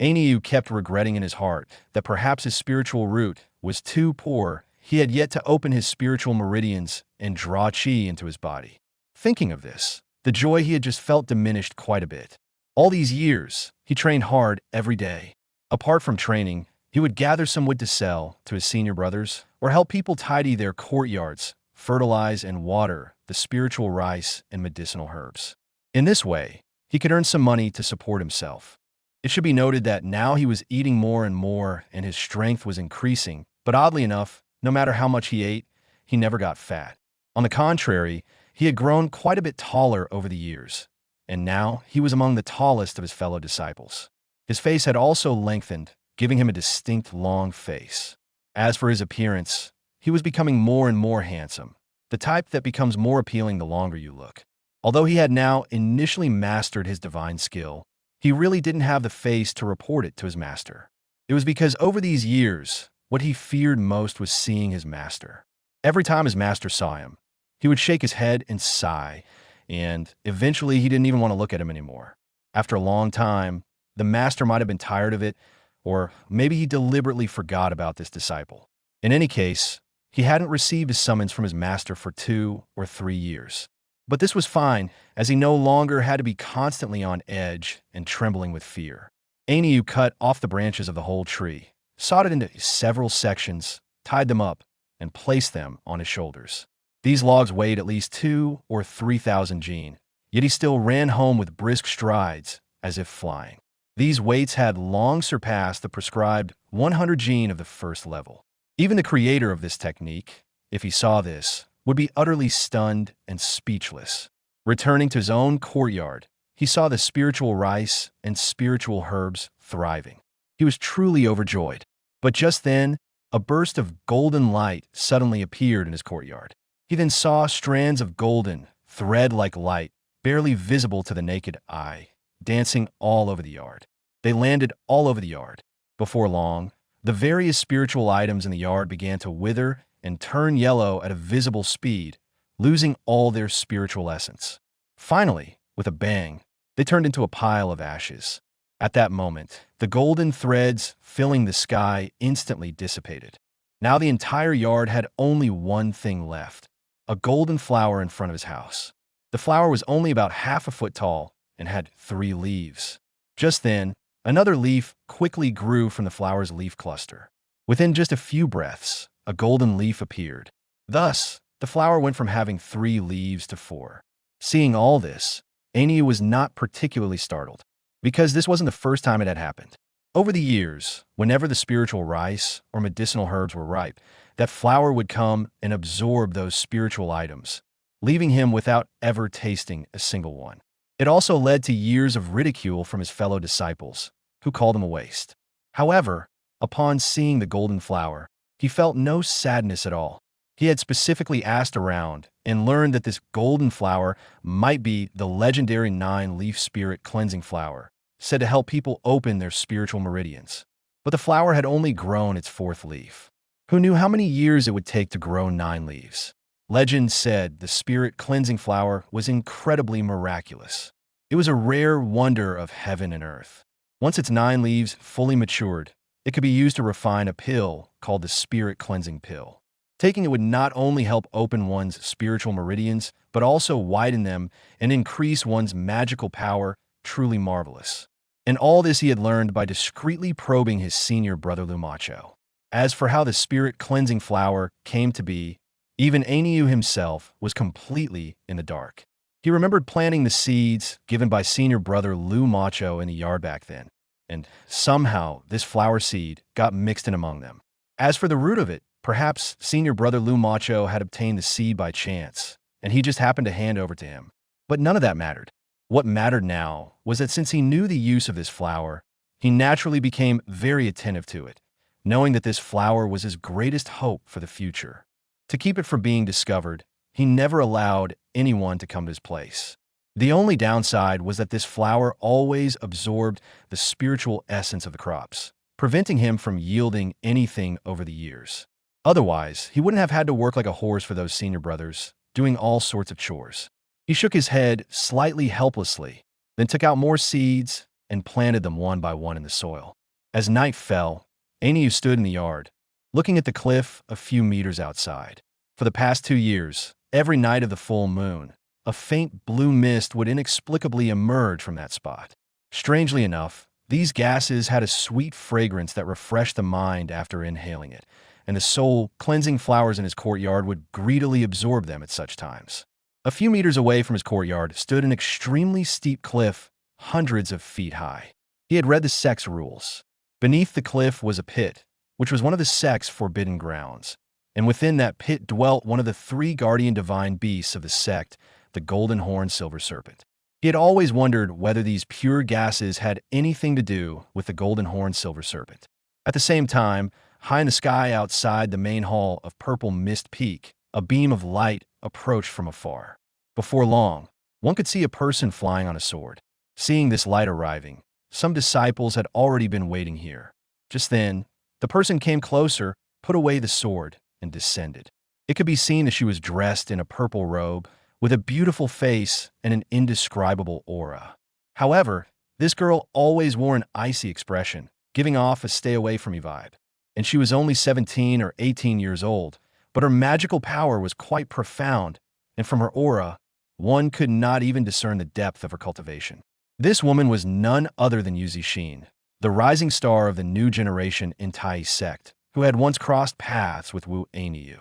Ainiyu kept regretting in his heart that perhaps his spiritual root was too poor. He had yet to open his spiritual meridians and draw chi into his body. Thinking of this, the joy he had just felt diminished quite a bit. All these years, he trained hard every day. Apart from training, he would gather some wood to sell to his senior brothers or help people tidy their courtyards, fertilize and water the spiritual rice and medicinal herbs. In this way, he could earn some money to support himself. It should be noted that now he was eating more and more and his strength was increasing, but oddly enough, no matter how much he ate, he never got fat. On the contrary, he had grown quite a bit taller over the years, and now he was among the tallest of his fellow disciples. His face had also lengthened, giving him a distinct long face. As for his appearance, he was becoming more and more handsome, the type that becomes more appealing the longer you look. Although he had now initially mastered his divine skill, he really didn't have the face to report it to his master. It was because over these years, what he feared most was seeing his master. Every time his master saw him, he would shake his head and sigh, and eventually he didn't even want to look at him anymore. After a long time, the master might have been tired of it, or maybe he deliberately forgot about this disciple. In any case, he hadn't received a summons from his master for 2 or 3 years. But this was fine, as he no longer had to be constantly on edge and trembling with fear. Aniu cut off the branches of the whole tree, sawed it into several sections, tied them up, and placed them on his shoulders. These logs weighed at least 2 or 3,000 jin, yet he still ran home with brisk strides, as if flying. These weights had long surpassed the prescribed 100 jin of the first level. Even the creator of this technique, if he saw this, would be utterly stunned and speechless. Returning to his own courtyard, he saw the spiritual rice and spiritual herbs thriving. He was truly overjoyed. But just then, a burst of golden light suddenly appeared in his courtyard. He then saw strands of golden, thread-like light, barely visible to the naked eye, dancing all over the yard. They landed all over the yard. Before long, the various spiritual items in the yard began to wither and turn yellow at a visible speed, losing all their spiritual essence. Finally, with a bang, they turned into a pile of ashes. At that moment, the golden threads filling the sky instantly dissipated. Now the entire yard had only one thing left, a golden flower in front of his house. The flower was only about half a foot tall and had 3 leaves. Just then, another leaf quickly grew from the flower's leaf cluster. Within just a few breaths, a golden leaf appeared. Thus, the flower went from having 3 leaves to 4. Seeing all this, Aniu was not particularly startled, because this wasn't the first time it had happened. Over the years, whenever the spiritual rice or medicinal herbs were ripe, that flower would come and absorb those spiritual items, leaving him without ever tasting a single one. It also led to years of ridicule from his fellow disciples, who called him a waste. However, upon seeing the golden flower, he felt no sadness at all. He had specifically asked around and learned that this golden flower might be the legendary 9-leaf spirit cleansing flower, said to help people open their spiritual meridians. But the flower had only grown its 4th leaf. Who knew how many years it would take to grow 9 leaves? Legend said the spirit cleansing flower was incredibly miraculous. It was a rare wonder of heaven and earth. Once its 9 leaves fully matured, it could be used to refine a pill called the spirit cleansing pill. Taking it would not only help open one's spiritual meridians, but also widen them and increase one's magical power, truly marvelous. And all this he had learned by discreetly probing his senior brother Lumacho. As for how the spirit cleansing flower came to be, even Aniu himself was completely in the dark. He remembered planting the seeds given by senior brother Lu Macho in the yard back then, and somehow this flower seed got mixed in among them. As for the root of it, perhaps senior brother Lu Macho had obtained the seed by chance, and he just happened to hand over to him. But none of that mattered. What mattered now was that since he knew the use of this flower, he naturally became very attentive to it, knowing that this flower was his greatest hope for the future. To keep it from being discovered, he never allowed anyone to come to his place. The only downside was that this flower always absorbed the spiritual essence of the crops, preventing him from yielding anything over the years. Otherwise, he wouldn't have had to work like a horse for those senior brothers, doing all sorts of chores. He shook his head slightly helplessly, then took out more seeds and planted them one by one in the soil. As night fell, Aniu stood in the yard, looking at the cliff a few meters outside. For the past 2 years, every night of the full moon, a faint blue mist would inexplicably emerge from that spot. Strangely enough, these gases had a sweet fragrance that refreshed the mind after inhaling it, and the soul-cleansing flowers in his courtyard would greedily absorb them at such times. A few meters away from his courtyard stood an extremely steep cliff hundreds of feet high. He had read the sect's rules. Beneath the cliff was a pit, which was one of the sect's forbidden grounds, and within that pit dwelt one of the three guardian divine beasts of the sect, the golden horned silver serpent. He had always wondered whether these pure gases had anything to do with the golden horned silver serpent. At the same time, high in the sky outside the main hall of Purple Mist Peak, a beam of light approached from afar. Before long, one could see a person flying on a sword. Seeing this light arriving, some disciples had already been waiting here. Just then, the person came closer, put away the sword, and descended. It could be seen that she was dressed in a purple robe, with a beautiful face and an indescribable aura. However, this girl always wore an icy expression, giving off a stay-away-from-me vibe. And she was only 17 or 18 years old, but her magical power was quite profound, and from her aura, one could not even discern the depth of her cultivation. This woman was none other than Yu Zixin, the rising star of the new generation in Tai sect, who had once crossed paths with Wu Ainyu.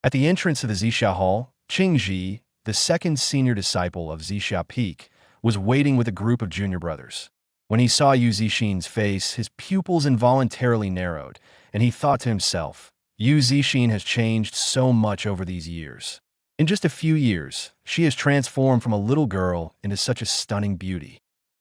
At the entrance of the Zixia Hall, Qingji, the second senior disciple of Zixia Peak, was waiting with a group of junior brothers. When he saw Yu Zixin's face, his pupils involuntarily narrowed, and he thought to himself, Yu Zixin has changed so much over these years. In just a few years, she has transformed from a little girl into such a stunning beauty.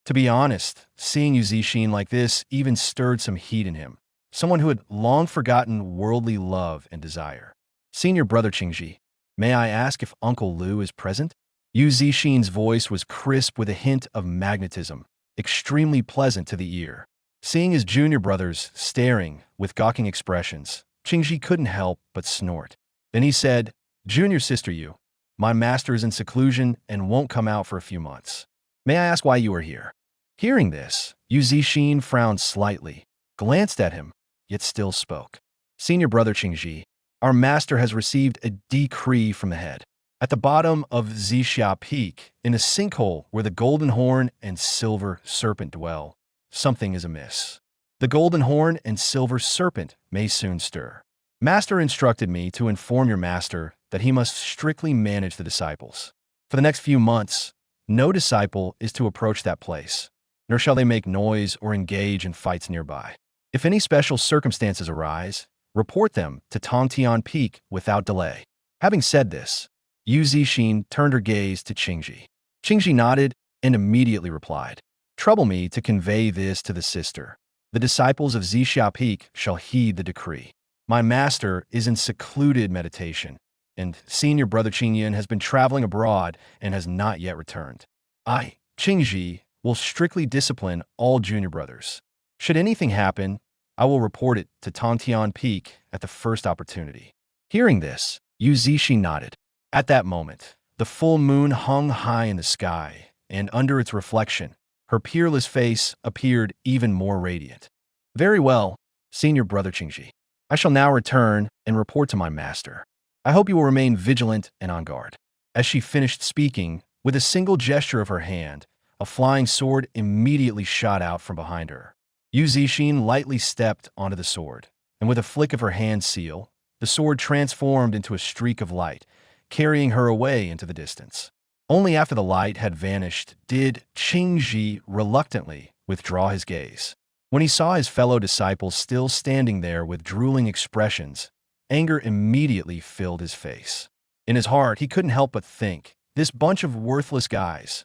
To be honest, seeing Yu Zixin like this even stirred some heat in him, someone who had long forgotten worldly love and desire. Senior brother Qingji, may I ask if Uncle Lu is present? Yu Zixin's voice was crisp with a hint of magnetism, extremely pleasant to the ear. Seeing his junior brothers staring with gawking expressions, Qingji couldn't help but snort. Then he said, Junior sister Yu, my master is in seclusion and won't come out for a few months. May I ask why you are here? Hearing this, Yu Zixin frowned slightly, glanced at him, yet still spoke. Senior brother Qingji, our master has received a decree from the head. At the bottom of Zixia Peak, in a sinkhole where the golden horn and silver serpent dwell, something is amiss. The golden horn and silver serpent may soon stir. Master instructed me to inform your master that he must strictly manage the disciples. For the next few months, no disciple is to approach that place, nor shall they make noise or engage in fights nearby. If any special circumstances arise, report them to Tongtian Peak without delay. Having said this, Yu Zixin turned her gaze to Qingji. Qingji nodded and immediately replied, Trouble me to convey this to the sister. The disciples of Zixia Peak shall heed the decree. My master is in secluded meditation, and senior brother Qingyan has been traveling abroad and has not yet returned. I, Qingji, will strictly discipline all junior brothers. Should anything happen, I will report it to Tongtian Peak at the first opportunity. Hearing this, Yu Zixin nodded. At that moment, the full moon hung high in the sky, and under its reflection, her peerless face appeared even more radiant. Very well, senior brother Qingji. I shall now return and report to my master. I hope you will remain vigilant and on guard. As she finished speaking, with a single gesture of her hand, a flying sword immediately shot out from behind her. Yu Zixin lightly stepped onto the sword, and with a flick of her hand seal, the sword transformed into a streak of light, carrying her away into the distance. Only after the light had vanished did Qingji reluctantly withdraw his gaze. When he saw his fellow disciples still standing there with drooling expressions, anger immediately filled his face. In his heart, he couldn't help but think, this bunch of worthless guys.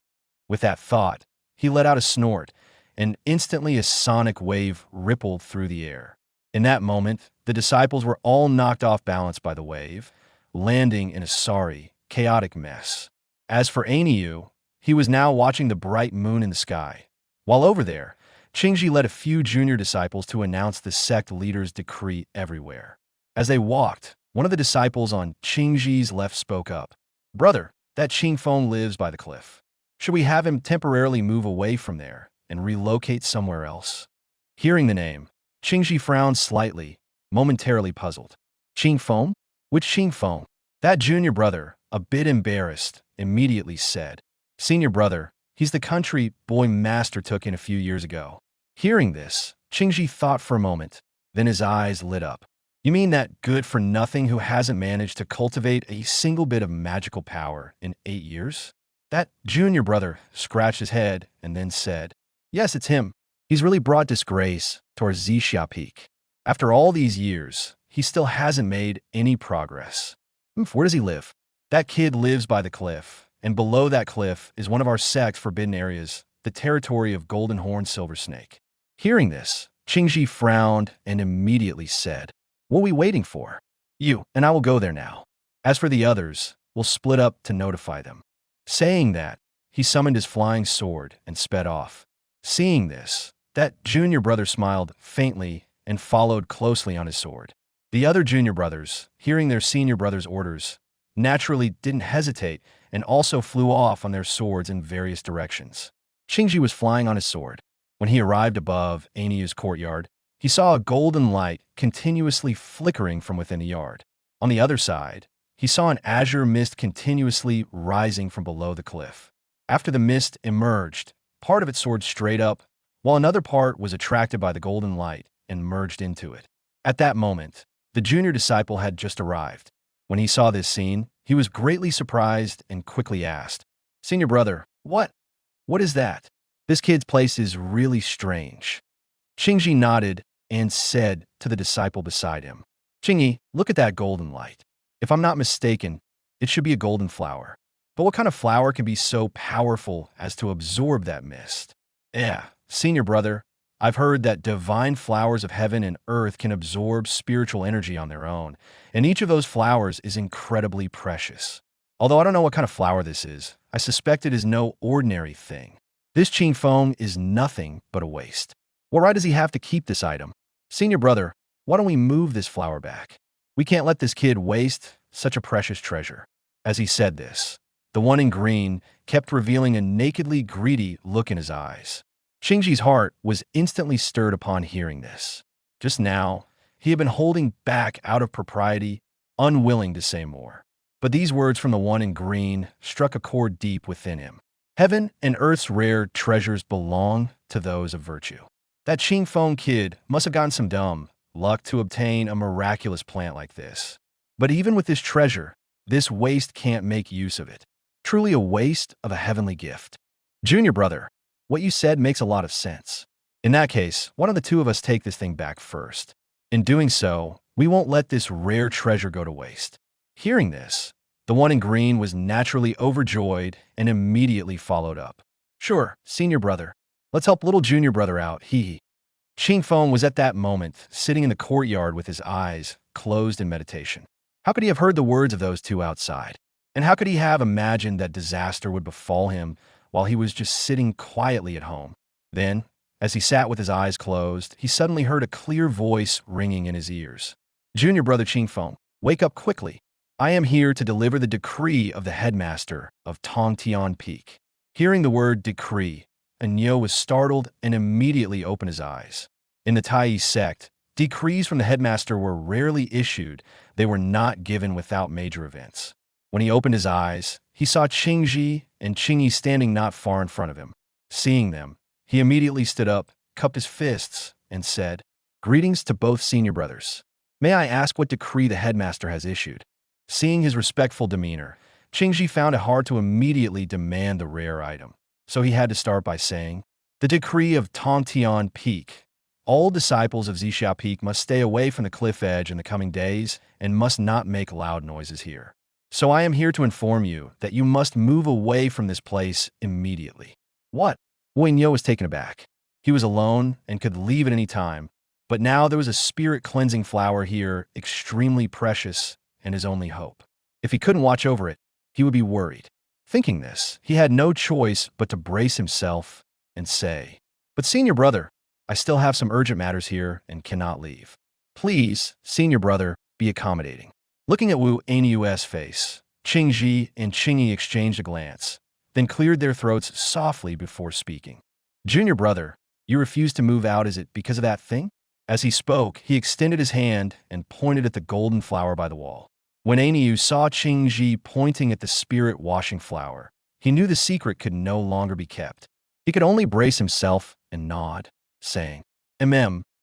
With that thought, he let out a snort, and instantly a sonic wave rippled through the air. In that moment, the disciples were all knocked off balance by the wave, landing in a sorry, chaotic mess. As for Ainyu, he was now watching the bright moon in the sky. While over there, Qingji led a few junior disciples to announce the sect leader's decree everywhere. As they walked, one of the disciples on Qingji's left spoke up. Brother, that Qingfeng lives by the cliff. Should we have him temporarily move away from there and relocate somewhere else? Hearing the name, Qingji frowned slightly, momentarily puzzled. Qingfeng? Which Qingfeng? That junior brother, a bit embarrassed, immediately said. Senior brother, he's the country boy master took in a few years ago. Hearing this, Qingji thought for a moment, then his eyes lit up. You mean that good-for-nothing who hasn't managed to cultivate a single bit of magical power in 8 years? That junior brother scratched his head and then said, "Yes, it's him. He's really brought disgrace to our Zixia Peak. After all these years, he still hasn't made any progress." Where does he live? That kid lives by the cliff, and below that cliff is one of our sect's forbidden areas, the territory of Golden Horn Silver Snake. Hearing this, Qingji frowned and immediately said, "What are we waiting for? You and I will go there now. As for the others, we'll split up to notify them." Saying that, he summoned his flying sword and sped off. Seeing this, that junior brother smiled faintly and followed closely on his sword. The other junior brothers, hearing their senior brother's orders, naturally didn't hesitate and also flew off on their swords in various directions. Qingji was flying on his sword. When he arrived above Aniu's courtyard, he saw a golden light continuously flickering from within the yard. On the other side, he saw an azure mist continuously rising from below the cliff. After the mist emerged, part of it soared straight up, while another part was attracted by the golden light and merged into it. At that moment, the junior disciple had just arrived. When he saw this scene, he was greatly surprised and quickly asked, "Senior brother, what is that? This kid's place is really strange." Qingji nodded and said to the disciple beside him, "Qingyi, look at that golden light. If I'm not mistaken, it should be a golden flower. But what kind of flower can be so powerful as to absorb that mist?" "Yeah, senior brother, I've heard that divine flowers of heaven and earth can absorb spiritual energy on their own, and each of those flowers is incredibly precious. Although I don't know what kind of flower this is, I suspect it is no ordinary thing. This Qingfeng is nothing but a waste. What right does he have to keep this item? Senior brother, why don't we move this flower back? We can't let this kid waste such a precious treasure." As he said this, the one in green kept revealing a nakedly greedy look in his eyes. Qingji's heart was instantly stirred upon hearing this. Just now, he had been holding back out of propriety, unwilling to say more. But these words from the one in green struck a chord deep within him. Heaven and earth's rare treasures belong to those of virtue. That Qingfeng kid must have gotten some dumb luck to obtain a miraculous plant like this. But even with this treasure, this waste can't make use of it. Truly a waste of a heavenly gift. Junior brother, what you said makes a lot of sense. In that case, why don't the two of us take this thing back first? In doing so, we won't let this rare treasure go to waste." Hearing this, the one in green was naturally overjoyed and immediately followed up. "Sure, senior brother. Let's help little junior brother out, hee." Qingfeng was at that moment sitting in the courtyard with his eyes closed in meditation. How could he have heard the words of those two outside? And how could he have imagined that disaster would befall him while he was just sitting quietly at home? Then, as he sat with his eyes closed, he suddenly heard a clear voice ringing in his ears. "Junior brother Qingfeng, wake up quickly. I am here to deliver the decree of the headmaster of Tongtian Peak." Hearing the word decree, Anyo was startled and immediately opened his eyes. In the Tai sect, decrees from the headmaster were rarely issued. They were not given without major events. When he opened his eyes, he saw Qingji and Qingyi standing not far in front of him. Seeing them, he immediately stood up, cupped his fists, and said, "Greetings to both senior brothers. May I ask what decree the headmaster has issued?" Seeing his respectful demeanor, Qingji found it hard to immediately demand the rare item. So he had to start by saying, "The decree of Tongtian Peak. All disciples of Zixia Peak must stay away from the cliff edge in the coming days and must not make loud noises here. So I am here to inform you that you must move away from this place immediately." "What?" Wenyo was taken aback. He was alone and could leave at any time, but now there was a spirit-cleansing flower here, extremely precious and his only hope. If he couldn't watch over it, he would be worried. Thinking this, he had no choice but to brace himself and say, "But senior brother, I still have some urgent matters here and cannot leave. Please, senior brother, be accommodating." Looking at Wu Aniu's face, Qingji and Qingyi exchanged a glance, then cleared their throats softly before speaking. "Junior brother, you refuse to move out, is it because of that thing?" As he spoke, he extended his hand and pointed at the golden flower by the wall. When Aniu saw Qingji pointing at the spirit-washing flower, he knew the secret could no longer be kept. He could only brace himself and nod, saying,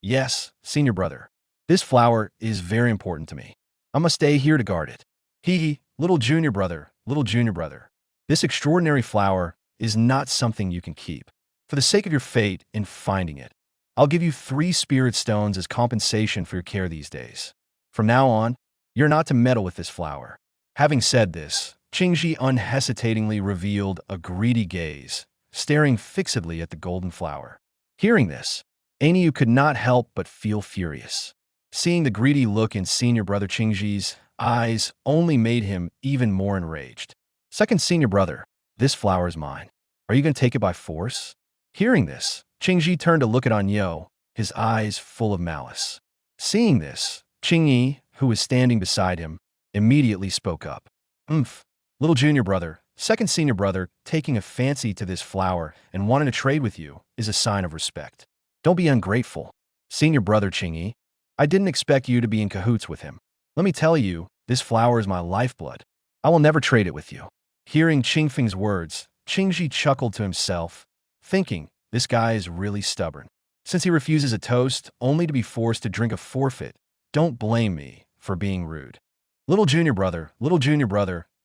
Yes, senior brother. This flower is very important to me. I must stay here to guard it. Hee, little junior brother, little junior brother. This extraordinary flower is not something you can keep. For the sake of your fate in finding it, I'll give you 3 spirit stones as compensation for your care these days. From now on, you're not to meddle with this flower." Having said this, Qingji unhesitatingly revealed a greedy gaze, staring fixedly at the golden flower. Hearing this, Aniu could not help but feel furious. Seeing the greedy look in senior brother Qingji's eyes only made him even more enraged. "Second senior brother, this flower is mine. Are you going to take it by force?" Hearing this, Qingji turned to look at Anyo, his eyes full of malice. Seeing this, Qingyi, who was standing beside him, immediately spoke up. Little junior brother, second senior brother, taking a fancy to this flower and wanting to trade with you is a sign of respect. Don't be ungrateful. Senior brother Qingyi, I didn't expect you to be in cahoots with him. Let me tell you, this flower is my lifeblood. I will never trade it with you." Hearing Qingfeng's words, Qingji chuckled to himself, thinking, this guy is really stubborn. Since he refuses a toast only to be forced to drink a forfeit, don't blame me for being rude. Little junior brother,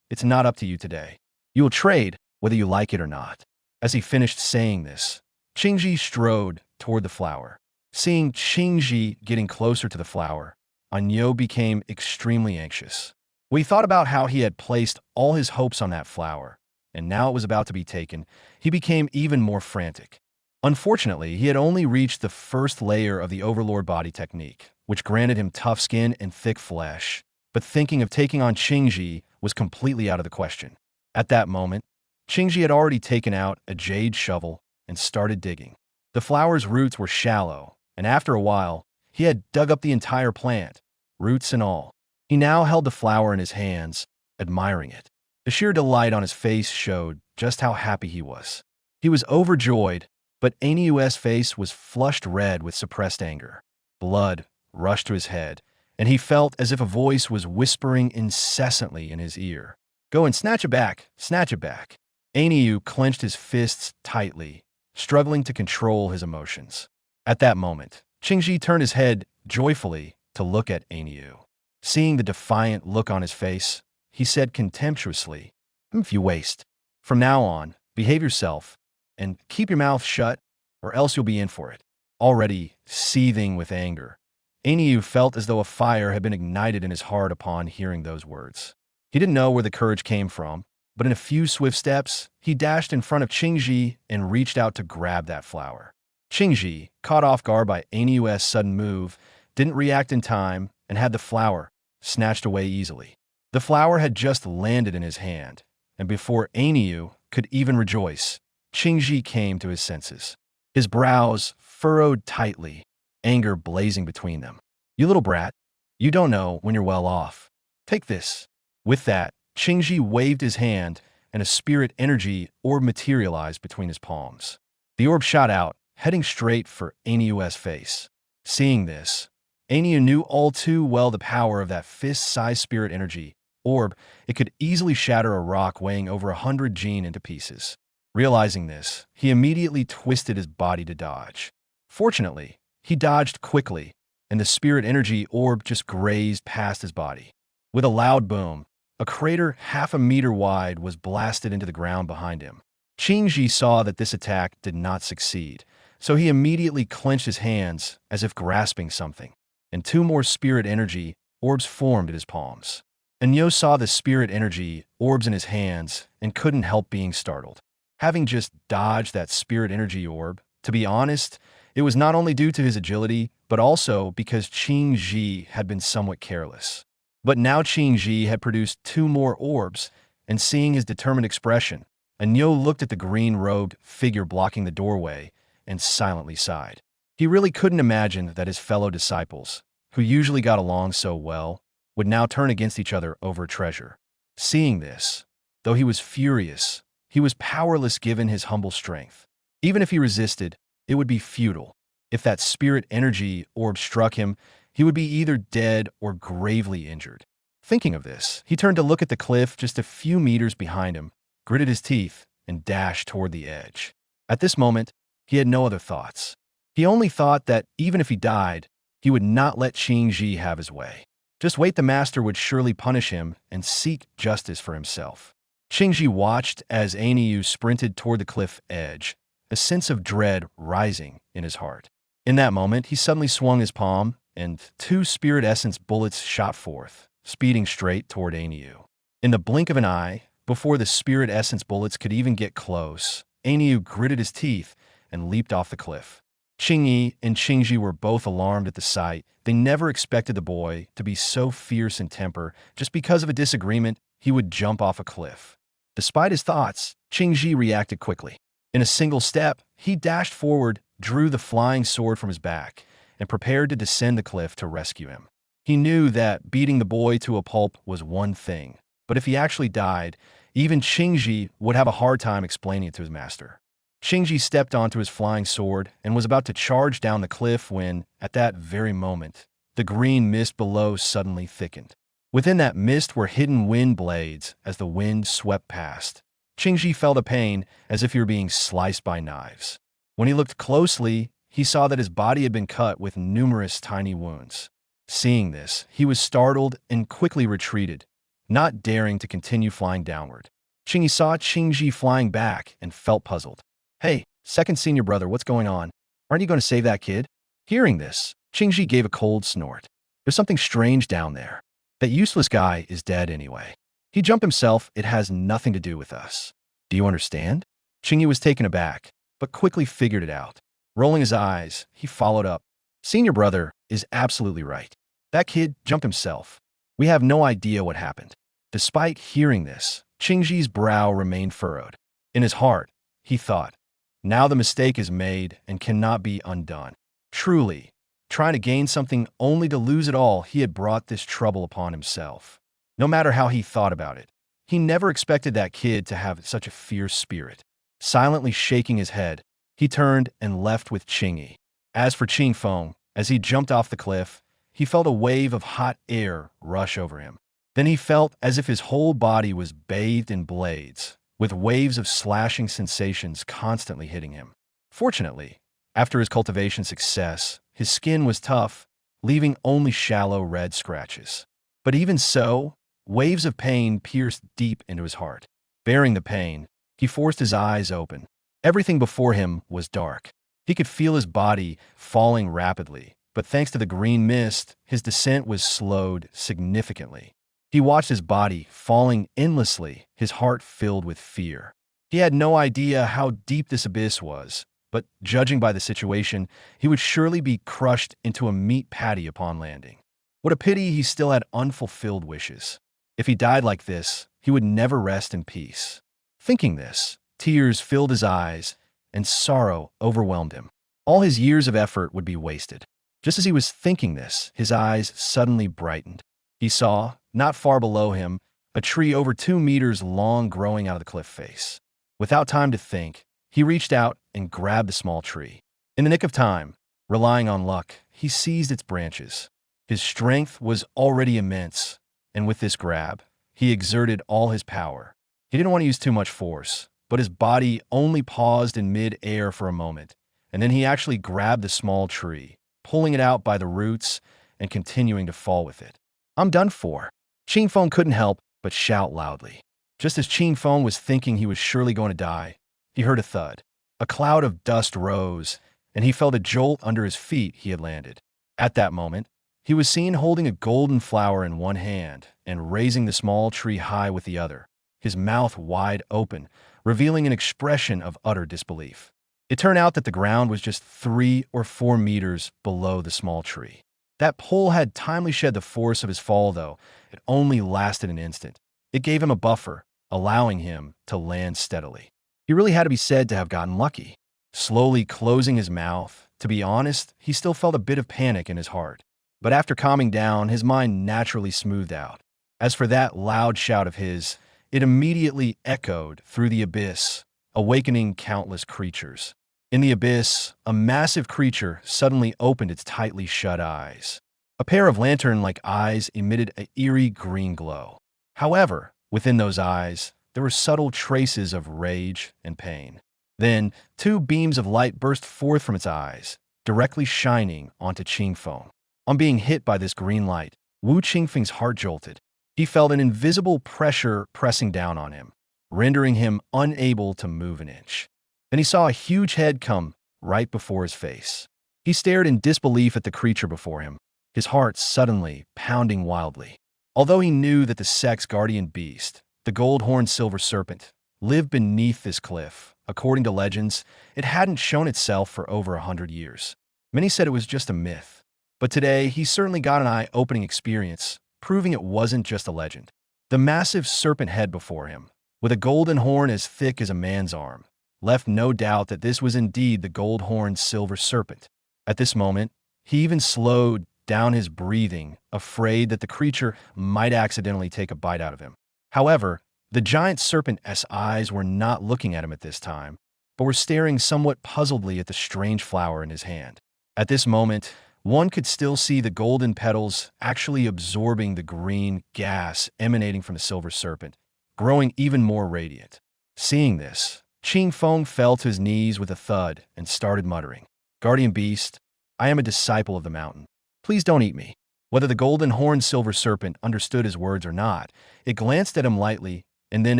it's not up to you today. You will trade whether you like it or not." As he finished saying this, Qingji strode toward the flower. Seeing Qingji getting closer to the flower, Anyo became extremely anxious. When he thought about how he had placed all his hopes on that flower, and now it was about to be taken, he became even more frantic. Unfortunately, he had only reached the first layer of the Overlord body technique, which granted him tough skin and thick flesh, but thinking of taking on Qingji was completely out of the question. At that moment, Qingji had already taken out a jade shovel and started digging. The flower's roots were shallow, and after a while, he had dug up the entire plant, roots and all. He now held the flower in his hands, admiring it. The sheer delight on his face showed just how happy he was. He was overjoyed, but Aniu's face was flushed red with suppressed anger. Blood rushed to his head, and he felt as if a voice was whispering incessantly in his ear. "Go and snatch it back, snatch it back." Aniu clenched his fists tightly, struggling to control his emotions. At that moment, Qingji turned his head joyfully to look at Aniu. Seeing the defiant look on his face, he said contemptuously, "If you waste. From now on, behave yourself and keep your mouth shut, or else you'll be in for it." Already seething with anger, Aniu felt as though a fire had been ignited in his heart upon hearing those words. He didn't know where the courage came from, but in a few swift steps, he dashed in front of Qingji and reached out to grab that flower. Qingji, caught off guard by Aniu's sudden move, didn't react in time and had the flower snatched away easily. The flower had just landed in his hand, and before Aniu could even rejoice, Qingji came to his senses. His brows furrowed tightly, anger blazing between them. "You little brat, you don't know when you're well off. Take this." With that, Qingji waved his hand, and a spirit energy orb materialized between his palms. The orb shot out, heading straight for Aniu's face. Seeing this, Aniu knew all too well the power of that fist-sized spirit energy orb. It could easily shatter a rock weighing over 100 Jin into pieces. Realizing this, he immediately twisted his body to dodge. Fortunately, he dodged quickly, and the spirit energy orb just grazed past his body. With a loud boom, a crater half a meter wide was blasted into the ground behind him. Qingji saw that this attack did not succeed, so he immediately clenched his hands as if grasping something, and 2 more spirit energy orbs formed at his palms. Anyo saw the spirit energy orbs in his hands and couldn't help being startled. Having just dodged that spirit energy orb, to be honest, it was not only due to his agility, but also because Qingji had been somewhat careless. But now Qingji had produced 2 more orbs, and seeing his determined expression, Anyo looked at the green-robed figure blocking the doorway and silently sighed. He really couldn't imagine that his fellow disciples, who usually got along so well, would now turn against each other over a treasure. Seeing this, though he was furious, he was powerless given his humble strength. Even if he resisted, it would be futile. If that spirit energy orb struck him, he would be either dead or gravely injured. Thinking of this, he turned to look at the cliff just a few meters behind him, gritted his teeth, and dashed toward the edge. At this moment, he had no other thoughts. He only thought that even if he died, he would not let Qingji have his way. Just wait, the master would surely punish him and seek justice for himself. Qingji watched as Aniu sprinted toward the cliff edge, a sense of dread rising in his heart. In that moment, he suddenly swung his palm, and two spirit essence bullets shot forth, speeding straight toward Aniu. In the blink of an eye, before the spirit essence bullets could even get close, Aniu gritted his teeth and leaped off the cliff. Qingyi and Qingji were both alarmed at the sight. They never expected the boy to be so fierce in temper. Just because of a disagreement, he would jump off a cliff. Despite his thoughts, Qingji reacted quickly. In a single step, he dashed forward, drew the flying sword from his back, and prepared to descend the cliff to rescue him. He knew that beating the boy to a pulp was one thing, but if he actually died, even Qingji would have a hard time explaining it to his master. Qingji stepped onto his flying sword and was about to charge down the cliff when, at that very moment, the green mist below suddenly thickened. Within that mist were hidden wind blades as the wind swept past. Qingji felt a pain as if he were being sliced by knives. When he looked closely, he saw that his body had been cut with numerous tiny wounds. Seeing this, he was startled and quickly retreated, not daring to continue flying downward. Qingyi saw Qingji flying back and felt puzzled. "Hey, second senior brother, what's going on? Aren't you going to save that kid?" Hearing this, Qingji gave a cold snort. "There's something strange down there. That useless guy is dead anyway. He jumped himself. It has nothing to do with us. Do you understand?" Qingyi was taken aback, but quickly figured it out. Rolling his eyes, he followed up. "Senior brother is absolutely right. That kid jumped himself. We have no idea what happened." Despite hearing this, Qingji's brow remained furrowed. In his heart, he thought, now the mistake is made and cannot be undone. Truly, trying to gain something only to lose it all, he had brought this trouble upon himself. No matter how he thought about it, he never expected that kid to have such a fierce spirit. Silently shaking his head, he turned and left with Qingyi. As for Qingfeng, as he jumped off the cliff, he felt a wave of hot air rush over him. Then he felt as if his whole body was bathed in blades, with waves of slashing sensations constantly hitting him. Fortunately, after his cultivation success, his skin was tough, leaving only shallow red scratches. But even so, waves of pain pierced deep into his heart. Bearing the pain, he forced his eyes open. Everything before him was dark. He could feel his body falling rapidly, but thanks to the green mist, his descent was slowed significantly. He watched his body falling endlessly, his heart filled with fear. He had no idea how deep this abyss was, but judging by the situation, he would surely be crushed into a meat patty upon landing. What a pity he still had unfulfilled wishes. If he died like this, he would never rest in peace. Thinking this, tears filled his eyes, and sorrow overwhelmed him. All his years of effort would be wasted. Just as he was thinking this, his eyes suddenly brightened. He saw, not far below him, a tree over 2 meters long growing out of the cliff face. Without time to think, he reached out and grabbed the small tree. In the nick of time, relying on luck, he seized its branches. His strength was already immense, and with this grab, he exerted all his power. He didn't want to use too much force, but his body only paused in mid-air for a moment, and then he actually grabbed the small tree, pulling it out by the roots and continuing to fall with it. "I'm done for." Qingfeng couldn't help but shout loudly. Just as Qingfeng was thinking he was surely going to die, he heard a thud. A cloud of dust rose, and he felt a jolt under his feet. He had landed. At that moment, he was seen holding a golden flower in one hand and raising the small tree high with the other, his mouth wide open, revealing an expression of utter disbelief. It turned out that the ground was just 3 or 4 meters below the small tree. That pull had timely shed the force of his fall, though. It only lasted an instant. It gave him a buffer, allowing him to land steadily. He really had to be said to have gotten lucky. Slowly closing his mouth, to be honest, he still felt a bit of panic in his heart. But after calming down, his mind naturally smoothed out. As for that loud shout of his, it immediately echoed through the abyss, awakening countless creatures. In the abyss, a massive creature suddenly opened its tightly shut eyes. A pair of lantern-like eyes emitted an eerie green glow. However, within those eyes, there were subtle traces of rage and pain. Then, 2 beams of light burst forth from its eyes, directly shining onto Qingfeng. On being hit by this green light, Wu Qingfeng's heart jolted. He felt an invisible pressure pressing down on him. rendering him unable to move an inch. Then he saw a huge head come right before his face. He stared in disbelief at the creature before him, his heart suddenly pounding wildly. Although he knew that the sect's guardian beast, the gold-horned silver serpent, lived beneath this cliff, according to legends, it hadn't shown itself for over 100 years. Many said it was just a myth. But today, he certainly got an eye-opening experience, proving it wasn't just a legend. The massive serpent head before him, with a golden horn as thick as a man's arm, left no doubt that this was indeed the gold-horned silver serpent. At this moment, he even slowed down his breathing, afraid that the creature might accidentally take a bite out of him. However, the giant serpent's eyes were not looking at him at this time, but were staring somewhat puzzledly at the strange flower in his hand. At this moment, one could still see the golden petals actually absorbing the green gas emanating from the silver serpent, growing even more radiant. Seeing this, Qing Feng fell to his knees with a thud and started muttering, "Guardian beast, I am a disciple of the mountain. Please don't eat me." Whether the golden-horned silver serpent understood his words or not, it glanced at him lightly and then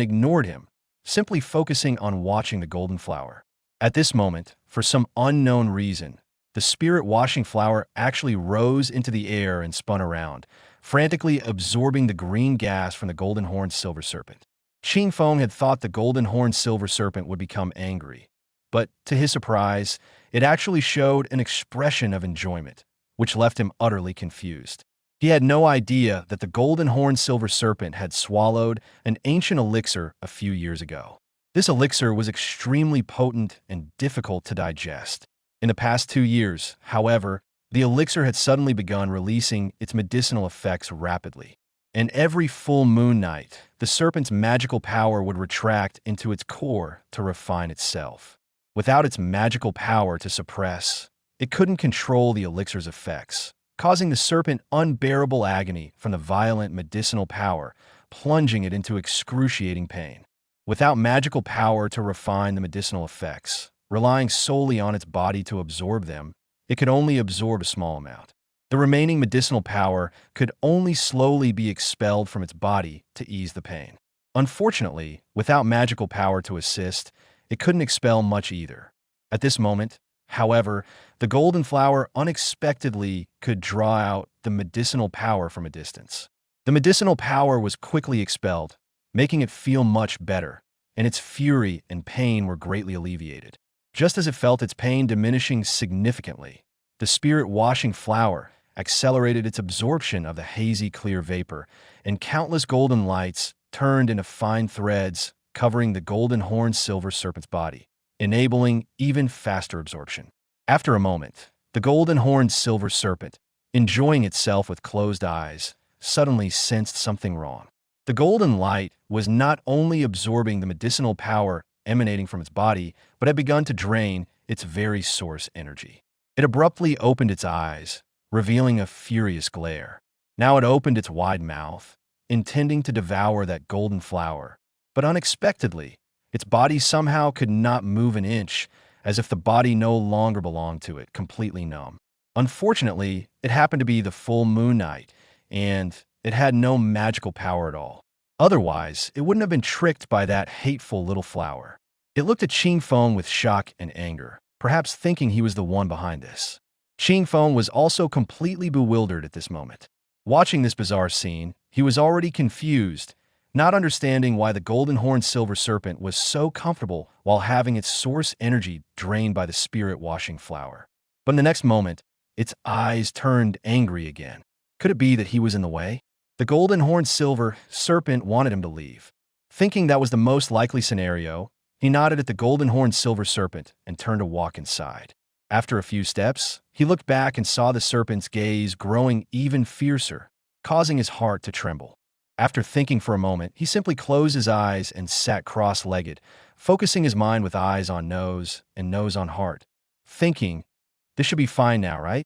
ignored him, simply focusing on watching the golden flower. At this moment, for some unknown reason, the spirit-washing flower actually rose into the air and spun around, frantically absorbing the green gas from the golden-horned silver serpent. Qing Feng had thought the golden-horned silver serpent would become angry, but to his surprise, it actually showed an expression of enjoyment, which left him utterly confused. He had no idea that the golden-horned silver serpent had swallowed an ancient elixir a few years ago. This elixir was extremely potent and difficult to digest. In the past 2 years, however, the elixir had suddenly begun releasing its medicinal effects rapidly. And every full moon night, the serpent's magical power would retract into its core to refine itself. Without its magical power to suppress, it couldn't control the elixir's effects, causing the serpent unbearable agony from the violent medicinal power, plunging it into excruciating pain. Without magical power to refine the medicinal effects, relying solely on its body to absorb them, it could only absorb a small amount. The remaining medicinal power could only slowly be expelled from its body to ease the pain. Unfortunately, without magical power to assist, it couldn't expel much either. At this moment, however, the golden flower unexpectedly could draw out the medicinal power from a distance. The medicinal power was quickly expelled, making it feel much better, and its fury and pain were greatly alleviated. Just as it felt its pain diminishing significantly, the spirit-washing flower accelerated its absorption of the hazy clear vapor, and countless golden lights turned into fine threads covering the golden-horned silver serpent's body, enabling even faster absorption. After a moment, the golden-horned silver serpent, enjoying itself with closed eyes, suddenly sensed something wrong. The golden light was not only absorbing the medicinal power emanating from its body, but had begun to drain its very source energy. It abruptly opened its eyes, revealing a furious glare. Now it opened its wide mouth, intending to devour that golden flower, but unexpectedly, its body somehow could not move an inch, as if the body no longer belonged to it, completely numb. Unfortunately, it happened to be the full moon night, and it had no magical power at all. Otherwise, it wouldn't have been tricked by that hateful little flower. It looked at Qing Feng with shock and anger, perhaps thinking he was the one behind this. Qing Feng was also completely bewildered at this moment. Watching this bizarre scene, he was already confused, not understanding why the golden-horned silver serpent was so comfortable while having its source energy drained by the spirit-washing flower. But in the next moment, its eyes turned angry again. Could it be that he was in the way? The golden-horned silver serpent wanted him to leave. Thinking that was the most likely scenario, he nodded at the golden-horned silver serpent and turned to walk inside. After a few steps, he looked back and saw the serpent's gaze growing even fiercer, causing his heart to tremble. After thinking for a moment, he simply closed his eyes and sat cross-legged, focusing his mind with eyes on nose and nose on heart, thinking, "This should be fine now, right?"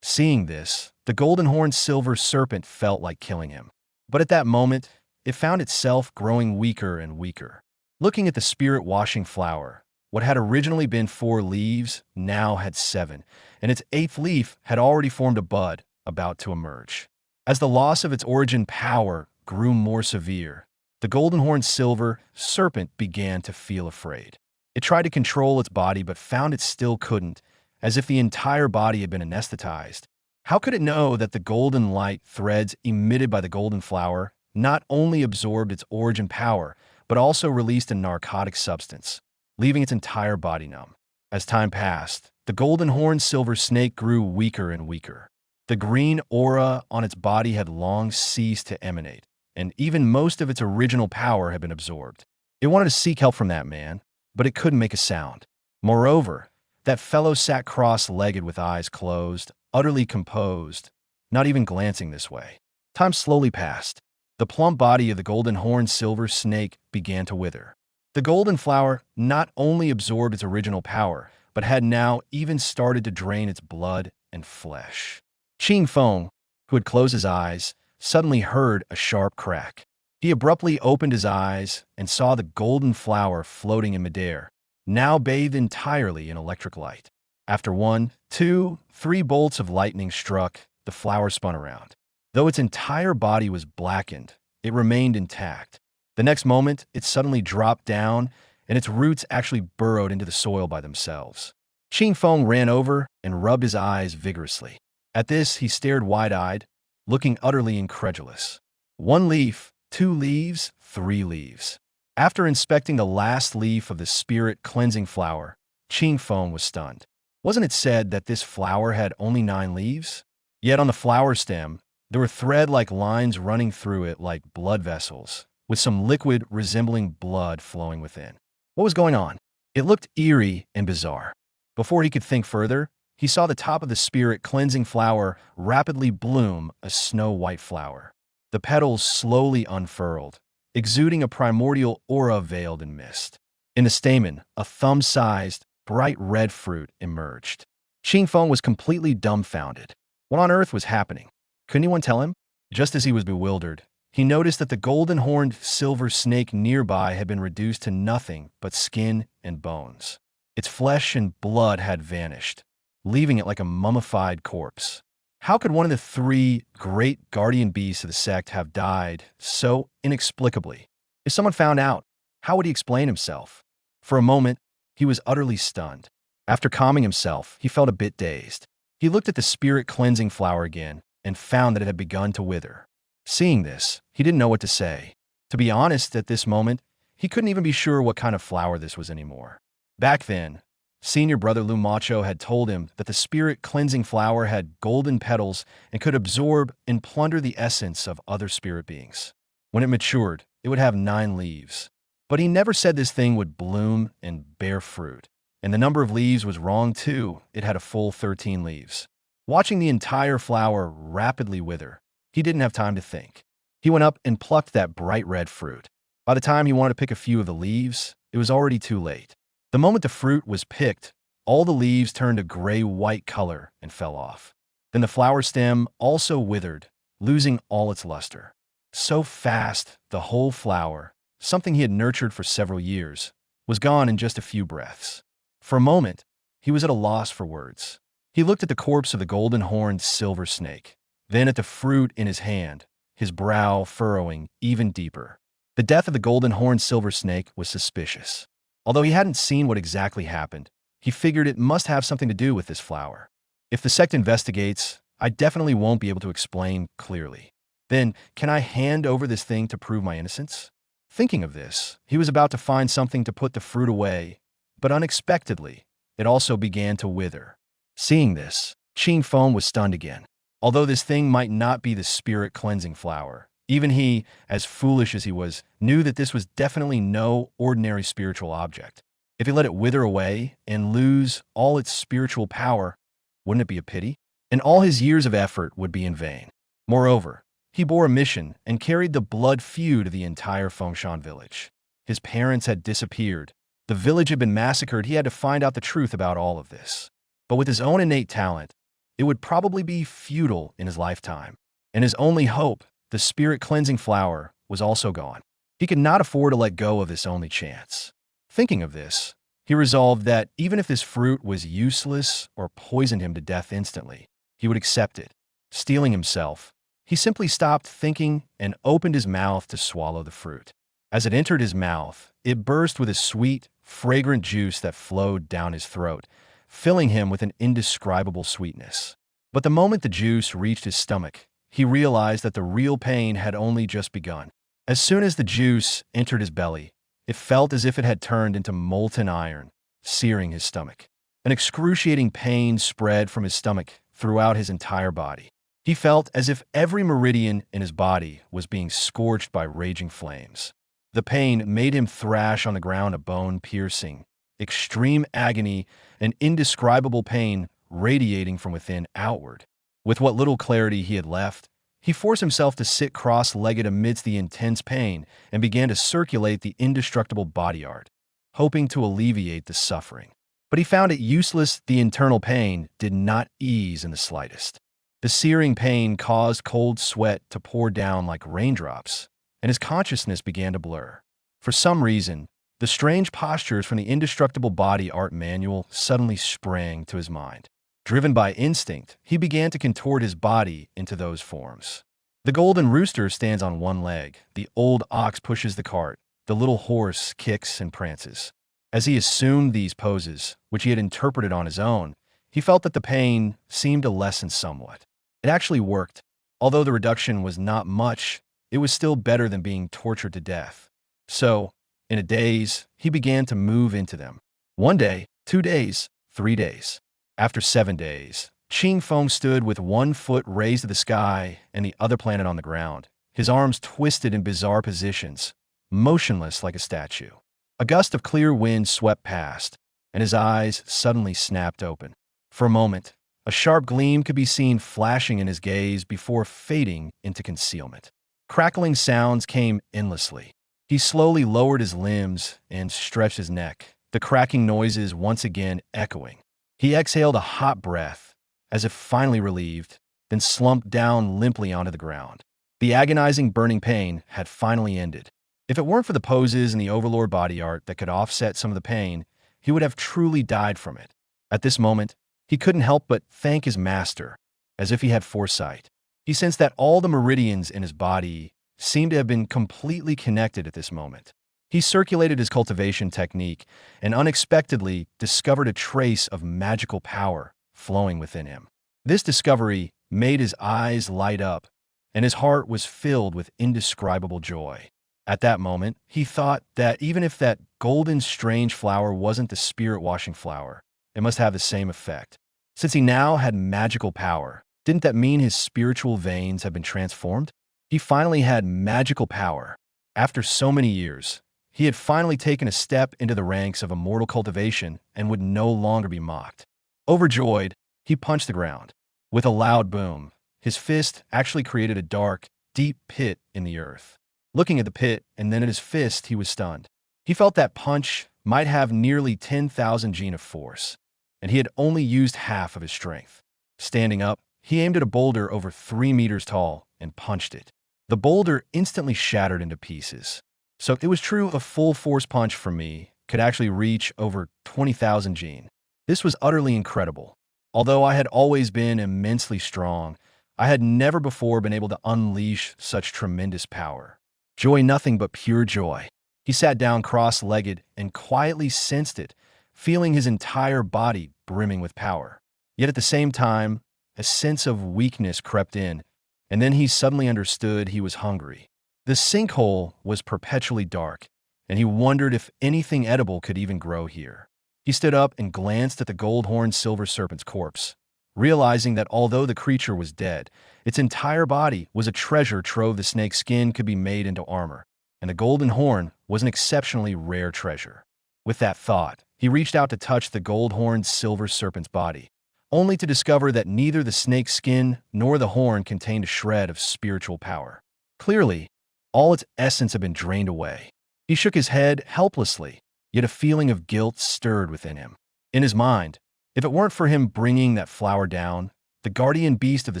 Seeing this, the golden-horned silver serpent felt like killing him. But at that moment, it found itself growing weaker and weaker. Looking at the spirit-washing flower, what had originally been 4 leaves now had 7, and its 8th leaf had already formed a bud about to emerge. As the loss of its origin power grew more severe, The golden horned silver serpent began to feel afraid. It tried to control its body but found it still couldn't, as if the entire body had been anesthetized. How could it know that the golden light threads emitted by the golden flower not only absorbed its origin power, but also released a narcotic substance, leaving its entire body numb? As time passed, the golden horned silver snake grew weaker and weaker. The green aura on its body had long ceased to emanate, and even most of its original power had been absorbed. It wanted to seek help from that man, but it couldn't make a sound. Moreover, that fellow sat cross-legged with eyes closed, utterly composed, not even glancing this way. Time slowly passed. The plump body of the golden horned silver snake began to wither. The golden flower not only absorbed its original power, but had now even started to drain its blood and flesh. Qing Feng, who had closed his eyes, suddenly heard a sharp crack. He abruptly opened his eyes and saw the golden flower floating in midair, now bathed entirely in electric light. After 1, 2, 3 bolts of lightning struck, the flower spun around. Though its entire body was blackened, it remained intact. The next moment, it suddenly dropped down, and its roots actually burrowed into the soil by themselves. Qing Feng ran over and rubbed his eyes vigorously. At this, he stared wide-eyed, looking utterly incredulous. 1 leaf, 2 leaves, 3 leaves. After inspecting the last leaf of the spirit cleansing flower, Qing Feng was stunned. Wasn't it said that this flower had only 9 leaves? Yet on the flower stem, there were thread-like lines running through it like blood vessels, with some liquid resembling blood flowing within. What was going on? It looked eerie and bizarre. Before he could think further, he saw the top of the spirit cleansing flower rapidly bloom a snow-white flower. The petals slowly unfurled, exuding a primordial aura veiled in mist. In the stamen, a thumb-sized, bright red fruit emerged. Qing Feng was completely dumbfounded. What on earth was happening? Could anyone tell him? Just as he was bewildered, he noticed that the golden-horned silver snake nearby had been reduced to nothing but skin and bones. Its flesh and blood had vanished, leaving it like a mummified corpse. How could one of the 3 great guardian beasts of the sect have died so inexplicably? If someone found out, how would he explain himself? For a moment, he was utterly stunned. After calming himself, he felt a bit dazed. He looked at the spirit cleansing flower again and found that it had begun to wither. Seeing this, he didn't know what to say. To be honest, at this moment, he couldn't even be sure what kind of flower this was anymore. Back then, senior brother Lu Macho had told him that the spirit cleansing flower had golden petals and could absorb and plunder the essence of other spirit beings. When it matured, it would have 9 leaves. But he never said this thing would bloom and bear fruit. And the number of leaves was wrong too. It had a full 13 leaves. Watching the entire flower rapidly wither, he didn't have time to think. He went up and plucked that bright red fruit. By the time he wanted to pick a few of the leaves, it was already too late. The moment the fruit was picked, all the leaves turned a gray-white color and fell off. Then the flower stem also withered, losing all its luster. So fast, the whole flower, something he had nurtured for several years, was gone in just a few breaths. For a moment, he was at a loss for words. He looked at the corpse of the golden-horned silver snake, then at the fruit in his hand, his brow furrowing even deeper. The death of the golden-horned silver snake was suspicious. Although he hadn't seen what exactly happened, he figured it must have something to do with this flower. If the sect investigates, I definitely won't be able to explain clearly. Then, can I hand over this thing to prove my innocence? Thinking of this, he was about to find something to put the fruit away, but unexpectedly, it also began to wither. Seeing this, Qing Feng was stunned again. Although this thing might not be the spirit-cleansing flower, even he, as foolish as he was, knew that this was definitely no ordinary spiritual object. If he let it wither away and lose all its spiritual power, wouldn't it be a pity? And all his years of effort would be in vain. Moreover, he bore a mission and carried the blood feud of the entire Fengshan village. His parents had disappeared. The village had been massacred. He had to find out the truth about all of this. But with his own innate talent, it would probably be futile in his lifetime. And his only hope, the spirit-cleansing flower, was also gone. He could not afford to let go of this only chance. Thinking of this, he resolved that even if this fruit was useless or poisoned him to death instantly, he would accept it. Steeling himself, he simply stopped thinking and opened his mouth to swallow the fruit. As it entered his mouth, it burst with a sweet, fragrant juice that flowed down his throat, filling him with an indescribable sweetness. But the moment the juice reached his stomach, he realized that the real pain had only just begun. As soon as the juice entered his belly, it felt as if it had turned into molten iron, searing his stomach. An excruciating pain spread from his stomach throughout his entire body. He felt as if every meridian in his body was being scorched by raging flames. The pain made him thrash on the ground, a bone-piercing, extreme agony and indescribable pain radiating from within outward. With what little clarity he had left, he forced himself to sit cross-legged amidst the intense pain and began to circulate the indestructible body art, hoping to alleviate the suffering. But he found it useless. The internal pain did not ease in the slightest. The searing pain caused cold sweat to pour down like raindrops, and his consciousness began to blur. For some reason, the strange postures from the indestructible body art manual suddenly sprang to his mind. Driven by instinct, he began to contort his body into those forms. The golden rooster stands on one leg, the old ox pushes the cart, the little horse kicks and prances. As he assumed these poses, which he had interpreted on his own, he felt that the pain seemed to lessen somewhat. It actually worked. Although the reduction was not much, it was still better than being tortured to death. So, in a daze, he began to move into them. 1 day, 2 days, 3 days. After 7 days, Ching Feng stood with 1 foot raised to the sky and the other planet on the ground, his arms twisted in bizarre positions, motionless like a statue. A gust of clear wind swept past, and his eyes suddenly snapped open. For a moment, a sharp gleam could be seen flashing in his gaze before fading into concealment. Crackling sounds came endlessly. He slowly lowered his limbs and stretched his neck, the cracking noises once again echoing. He exhaled a hot breath, as if finally relieved, then slumped down limply onto the ground. The agonizing burning pain had finally ended. If it weren't for the poses and the Overlord body art that could offset some of the pain, he would have truly died from it. At this moment, he couldn't help but thank his master, as if he had foresight. He sensed that all the meridians in his body seemed to have been completely connected at this moment. He circulated his cultivation technique and unexpectedly discovered a trace of magical power flowing within him. This discovery made his eyes light up, and his heart was filled with indescribable joy. At that moment, he thought that even if that golden strange flower wasn't the spirit-washing flower, it must have the same effect. Since he now had magical power, didn't that mean his spiritual veins had been transformed? He finally had magical power. After so many years, he had finally taken a step into the ranks of immortal cultivation and would no longer be mocked. Overjoyed, he punched the ground. With a loud boom, his fist actually created a dark, deep pit in the earth. Looking at the pit and then at his fist, he was stunned. He felt that punch might have nearly 10,000 gene of force, and he had only used half of his strength. Standing up, he aimed at a boulder over 3 meters tall and punched it. The boulder instantly shattered into pieces. So it was true, a full force punch from me could actually reach over 20,000 gene. This was utterly incredible. Although I had always been immensely strong, I had never before been able to unleash such tremendous power. Joy, nothing but pure joy. He sat down cross-legged and quietly sensed it, feeling his entire body brimming with power. Yet at the same time, a sense of weakness crept in, and then he suddenly understood he was hungry. The sinkhole was perpetually dark, and he wondered if anything edible could even grow here. He stood up and glanced at the gold-horned silver serpent's corpse, realizing that although the creature was dead, its entire body was a treasure trove. The snake's skin could be made into armor, and the golden horn was an exceptionally rare treasure. With that thought, he reached out to touch the gold-horned silver serpent's body, only to discover that neither the snake's skin nor the horn contained a shred of spiritual power. Clearly, all its essence had been drained away. He shook his head helplessly, yet a feeling of guilt stirred within him. In his mind, if it weren't for him bringing that flower down, the guardian beast of the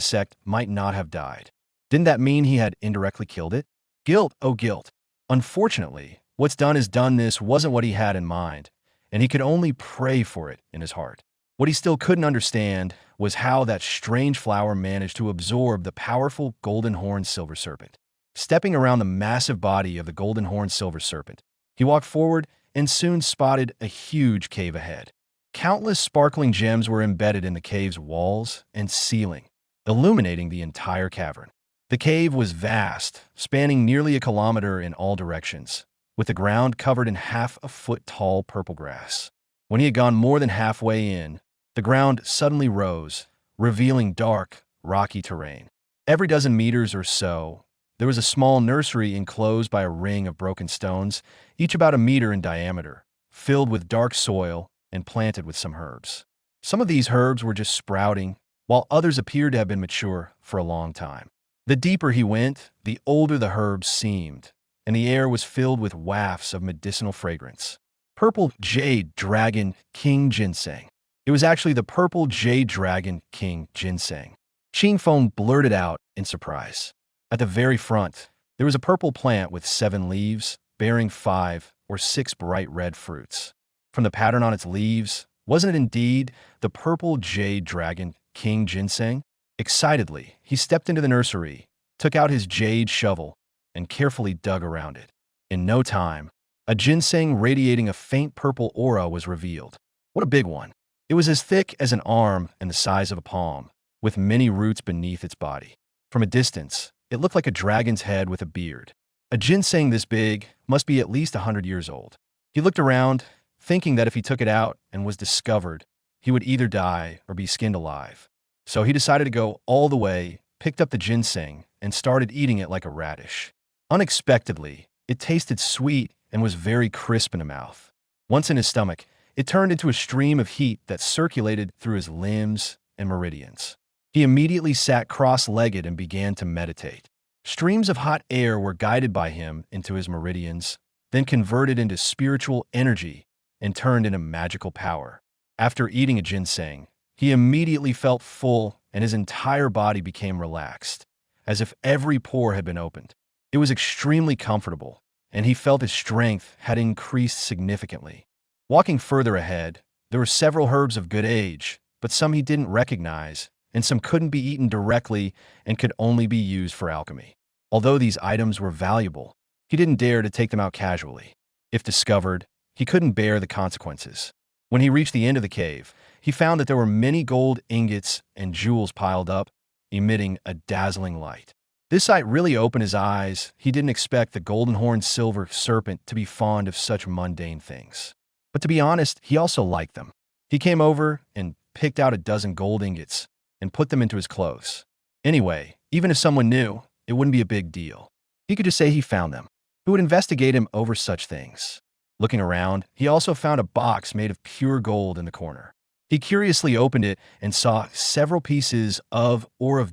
sect might not have died. Didn't that mean he had indirectly killed it? Guilt, oh guilt. Unfortunately, what's done is done. This wasn't what he had in mind, and he could only pray for it in his heart. What he still couldn't understand was how that strange flower managed to absorb the powerful golden horned silver serpent. Stepping around the massive body of the golden horned silver serpent, he walked forward and soon spotted a huge cave ahead. Countless sparkling gems were embedded in the cave's walls and ceiling, illuminating the entire cavern. The cave was vast, spanning nearly a kilometer in all directions, with the ground covered in half-a-foot-tall purple grass. When he had gone more than halfway in, the ground suddenly rose, revealing dark, rocky terrain. Every dozen meters or so, there was a small nursery enclosed by a ring of broken stones, each about a meter in diameter, filled with dark soil and planted with some herbs. Some of these herbs were just sprouting, while others appeared to have been mature for a long time. The deeper he went, the older the herbs seemed, and the air was filled with wafts of medicinal fragrance. Purple Jade Dragon King Ginseng. It was actually the Purple Jade Dragon King Ginseng. Qing Feng blurted out in surprise. At the very front, there was a purple plant with 7 leaves, bearing 5 or 6 bright red fruits. From the pattern on its leaves, wasn't it indeed the Purple Jade Dragon King Ginseng? Excitedly, he stepped into the nursery, took out his jade shovel, and carefully dug around it. In no time, a ginseng radiating a faint purple aura was revealed. What a big one! It was as thick as an arm and the size of a palm, with many roots beneath its body. From a distance, it looked like a dragon's head with a beard. A ginseng this big must be at least 100 years old. He looked around, thinking that if he took it out and was discovered, he would either die or be skinned alive. So he decided to go all the way, picked up the ginseng, and started eating it like a radish. Unexpectedly, it tasted sweet and was very crisp in the mouth. Once in his stomach, it turned into a stream of heat that circulated through his limbs and meridians. He immediately sat cross-legged and began to meditate. Streams of hot air were guided by him into his meridians, then converted into spiritual energy and turned into magical power. After eating a ginseng, he immediately felt full and his entire body became relaxed, as if every pore had been opened. It was extremely comfortable, and he felt his strength had increased significantly. Walking further ahead, there were several herbs of good age, but some he didn't recognize, and some couldn't be eaten directly and could only be used for alchemy. Although these items were valuable, he didn't dare to take them out casually. If discovered, he couldn't bear the consequences. When he reached the end of the cave, he found that there were many gold ingots and jewels piled up, emitting a dazzling light. This sight really opened his eyes. He didn't expect the golden-horned silver serpent to be fond of such mundane things. But to be honest, he also liked them. He came over and picked out a dozen gold ingots and put them into his clothes. Anyway, even if someone knew, it wouldn't be a big deal. He could just say he found them. Who would investigate him over such things? Looking around, he also found a box made of pure gold in the corner. He curiously opened it and saw several pieces of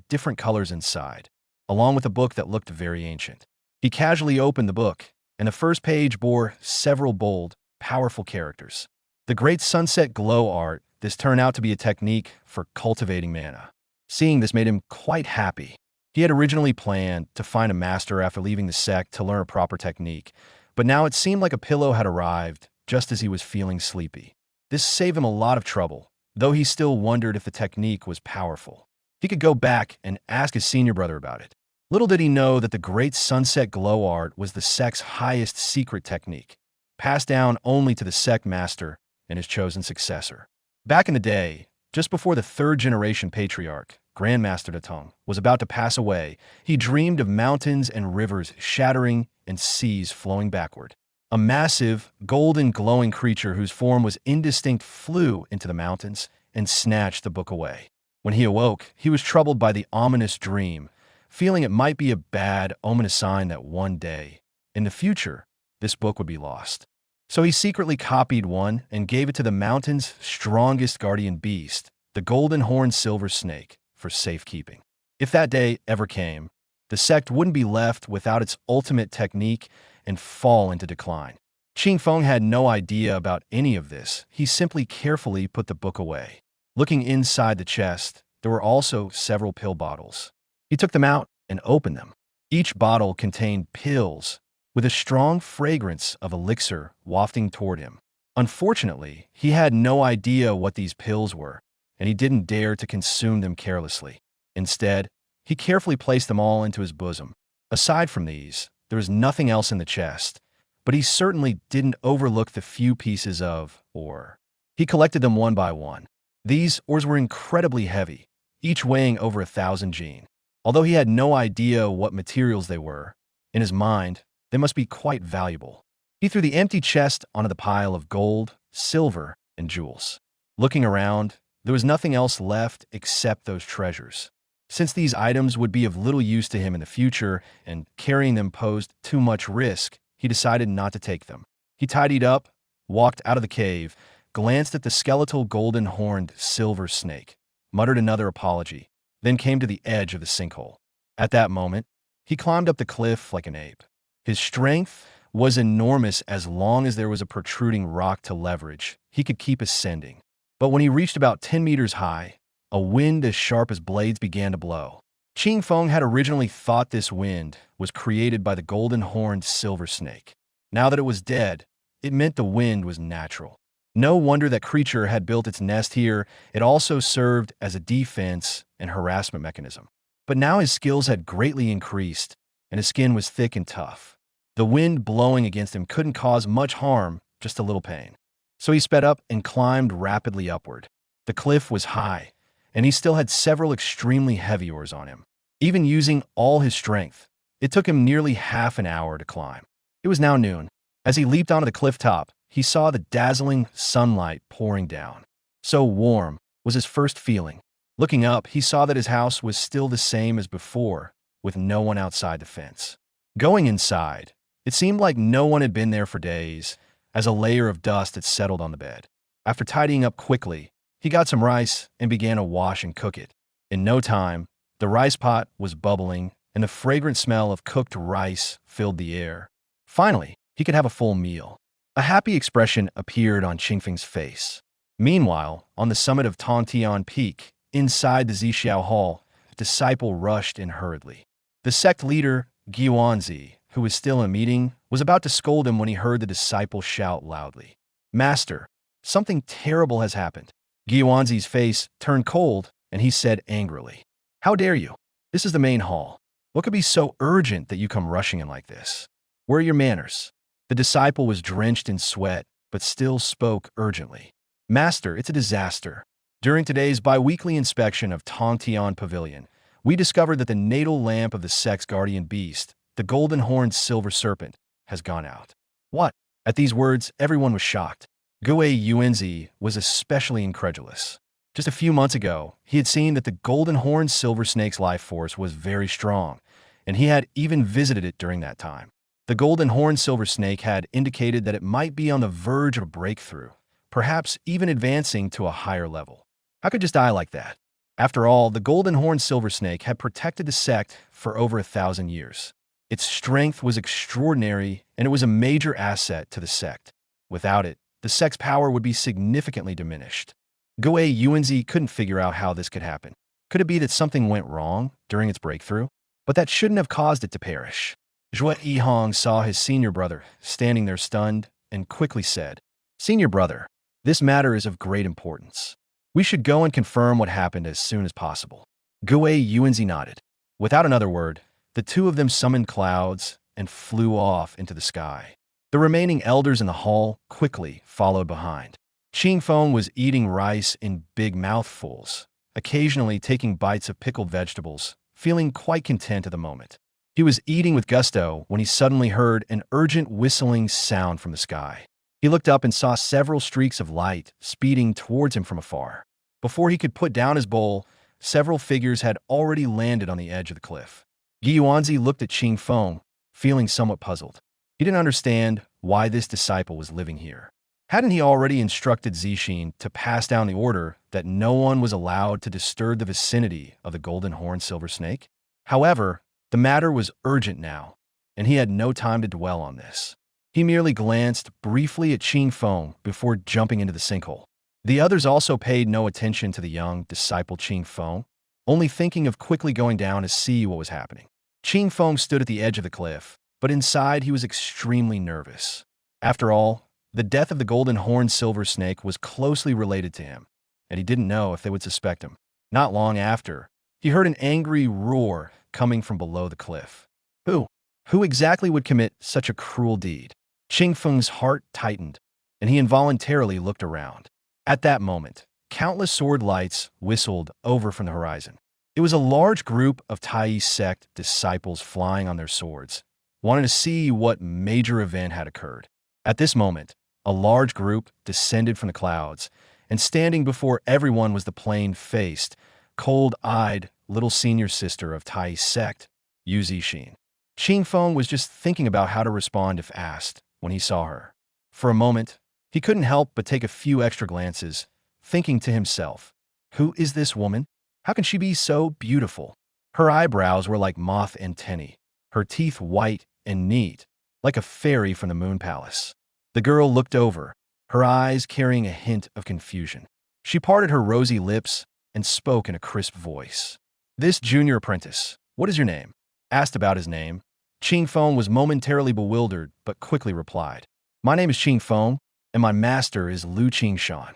different colors inside, along with a book that looked very ancient. He casually opened the book, and the first page bore several bold, powerful characters. The Great Sunset Glow art, this turned out to be a technique for cultivating mana. Seeing this made him quite happy. He had originally planned to find a master after leaving the sect to learn a proper technique, but now it seemed like a pillow had arrived just as he was feeling sleepy. This saved him a lot of trouble, though he still wondered if the technique was powerful. He could go back and ask his senior brother about it. Little did he know that the Great Sunset Glow art was the sect's highest secret technique, passed down only to the sect master and his chosen successor. Back in the day, just before the 3rd-generation patriarch, Grandmaster Datong, was about to pass away, he dreamed of mountains and rivers shattering and seas flowing backward. A massive, golden glowing creature whose form was indistinct flew into the mountains and snatched the book away. When he awoke, he was troubled by the ominous dream, feeling it might be a bad, ominous sign that one day, in the future, this book would be lost. So he secretly copied one and gave it to the mountain's strongest guardian beast, the golden-horned silver snake, for safekeeping. If that day ever came, the sect wouldn't be left without its ultimate technique and fall into decline. Qing Feng had no idea about any of this. He simply carefully put the book away. Looking inside the chest, there were also several pill bottles. He took them out and opened them. Each bottle contained pills with a strong fragrance of elixir wafting toward him. Unfortunately, he had no idea what these pills were, and he didn't dare to consume them carelessly. Instead, he carefully placed them all into his bosom. Aside from these, there was nothing else in the chest, but he certainly didn't overlook the few pieces of ore. He collected them one by one. These ores were incredibly heavy, each weighing over 1,000 gene. Although he had no idea what materials they were, in his mind, they must be quite valuable. He threw the empty chest onto the pile of gold, silver, and jewels. Looking around, there was nothing else left except those treasures. Since these items would be of little use to him in the future and carrying them posed too much risk, he decided not to take them. He tidied up, walked out of the cave, glanced at the skeletal golden-horned silver snake, muttered another apology, then came to the edge of the sinkhole. At that moment, he climbed up the cliff like an ape. His strength was enormous as long as there was a protruding rock to leverage. He could keep ascending. But when he reached about 10 meters high, a wind as sharp as blades began to blow. Qing Feng had originally thought this wind was created by the golden-horned silver snake. Now that it was dead, it meant the wind was natural. No wonder that creature had built its nest here. It also served as a defense and harassment mechanism. But now his skills had greatly increased, and his skin was thick and tough. The wind blowing against him couldn't cause much harm, just a little pain. So he sped up and climbed rapidly upward. The cliff was high, and he still had several extremely heavy ores on him. Even using all his strength, it took him nearly half an hour to climb. It was now noon. As he leaped onto the cliff top, he saw the dazzling sunlight pouring down. So warm was his first feeling. Looking up, he saw that his house was still the same as before, with no one outside the fence. Going inside, it seemed like no one had been there for days, as a layer of dust had settled on the bed. After tidying up quickly, he got some rice and began to wash and cook it. In no time, the rice pot was bubbling, and the fragrant smell of cooked rice filled the air. Finally, he could have a full meal. A happy expression appeared on Qingfeng's face. Meanwhile, on the summit of Tongtian Peak, inside the Zixiao Hall, a disciple rushed in hurriedly. The sect leader, Guanzi, who was still in a meeting, was about to scold him when he heard the disciple shout loudly, "Master, something terrible has happened." Guanzi's face turned cold, and he said angrily, "How dare you? This is the main hall. What could be so urgent that you come rushing in like this? Where are your manners?" The disciple was drenched in sweat, but still spoke urgently. "Master, it's a disaster. During today's bi-weekly inspection of Tongtian Pavilion, we discovered that the natal lamp of the sect's guardian beast, the golden-horned silver serpent, has gone out." "What?" At these words, everyone was shocked. Gui Yuanzi was especially incredulous. Just a few months ago, he had seen that the golden-horned silver snake's life force was very strong, and he had even visited it during that time. The golden-horned silver snake had indicated that it might be on the verge of a breakthrough, perhaps even advancing to a higher level. How could it just die like that? After all, the golden-horned silver snake had protected the sect for over 1,000 years. Its strength was extraordinary, and it was a major asset to the sect. Without it, the sect's power would be significantly diminished. Gui Yuanzi couldn't figure out how this could happen. Could it be that something went wrong during its breakthrough? But that shouldn't have caused it to perish. Zhuo Yihong saw his senior brother standing there stunned and quickly said, "Senior brother, this matter is of great importance. We should go and confirm what happened as soon as possible." Gui Yuanzi nodded. Without another word, the two of them summoned clouds and flew off into the sky. The remaining elders in the hall quickly followed behind. Qing Feng was eating rice in big mouthfuls, occasionally taking bites of pickled vegetables, feeling quite content at the moment. He was eating with gusto when he suddenly heard an urgent whistling sound from the sky. He looked up and saw several streaks of light speeding towards him from afar. Before he could put down his bowl, several figures had already landed on the edge of the cliff. Guanzi looked at Qing Feng, feeling somewhat puzzled. He didn't understand why this disciple was living here. Hadn't he already instructed Zixin to pass down the order that no one was allowed to disturb the vicinity of the golden-horned silver snake? However, the matter was urgent now, and he had no time to dwell on this. He merely glanced briefly at Qing Feng before jumping into the sinkhole. The others also paid no attention to the young disciple Qing Feng, only thinking of quickly going down to see what was happening. Qing Feng stood at the edge of the cliff, but inside he was extremely nervous. After all, the death of the golden-horned silver snake was closely related to him, and he didn't know if they would suspect him. Not long after, he heard an angry roar coming from below the cliff. Who? Who exactly would commit such a cruel deed? Qing Feng's heart tightened, and he involuntarily looked around. At that moment, countless sword lights whistled over from the horizon. It was a large group of Tai sect disciples flying on their swords, wanting to see what major event had occurred. At this moment, a large group descended from the clouds, and standing before everyone was the plain-faced, cold-eyed little senior sister of Tai sect, Yu Zixin. Qing Feng was just thinking about how to respond if asked when he saw her. For a moment, he couldn't help but take a few extra glances, thinking to himself, who is this woman? How can she be so beautiful? Her eyebrows were like moth antennae, her teeth white and neat, like a fairy from the moon palace. The girl looked over, her eyes carrying a hint of confusion. She parted her rosy lips and spoke in a crisp voice. This junior apprentice, what is your name? Asked about his name, Qing Feng was momentarily bewildered but quickly replied, my name is Qing Feng, and my master is Lu Qingshan.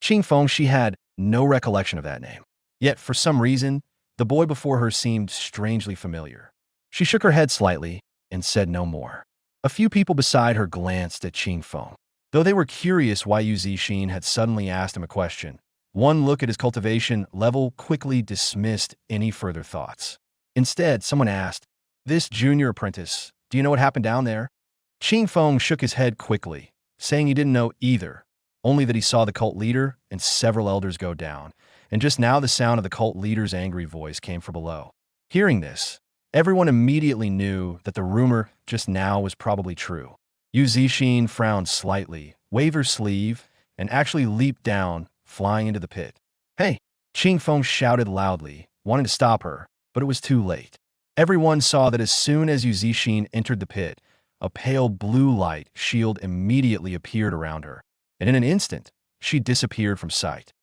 Qing Feng, she had no recollection of that name. Yet, for some reason, the boy before her seemed strangely familiar. She shook her head slightly and said no more. A few people beside her glanced at Qing Feng. Though they were curious why Yu Zixin had suddenly asked him a question, one look at his cultivation level quickly dismissed any further thoughts. Instead, someone asked, this junior apprentice, do you know what happened down there? Qing Feng shook his head quickly, saying he didn't know either, only that he saw the cult leader and several elders go down, and just now the sound of the cult leader's angry voice came from below. Hearing this, everyone immediately knew that the rumor just now was probably true. Yu Zixin frowned slightly, waved her sleeve, and actually leaped down, flying into the pit. Hey! Qing Feng shouted loudly, wanting to stop her, but it was too late. Everyone saw that as soon as Yu Zixin entered the pit, a pale blue light shield immediately appeared around her, and in an instant, she disappeared from sight.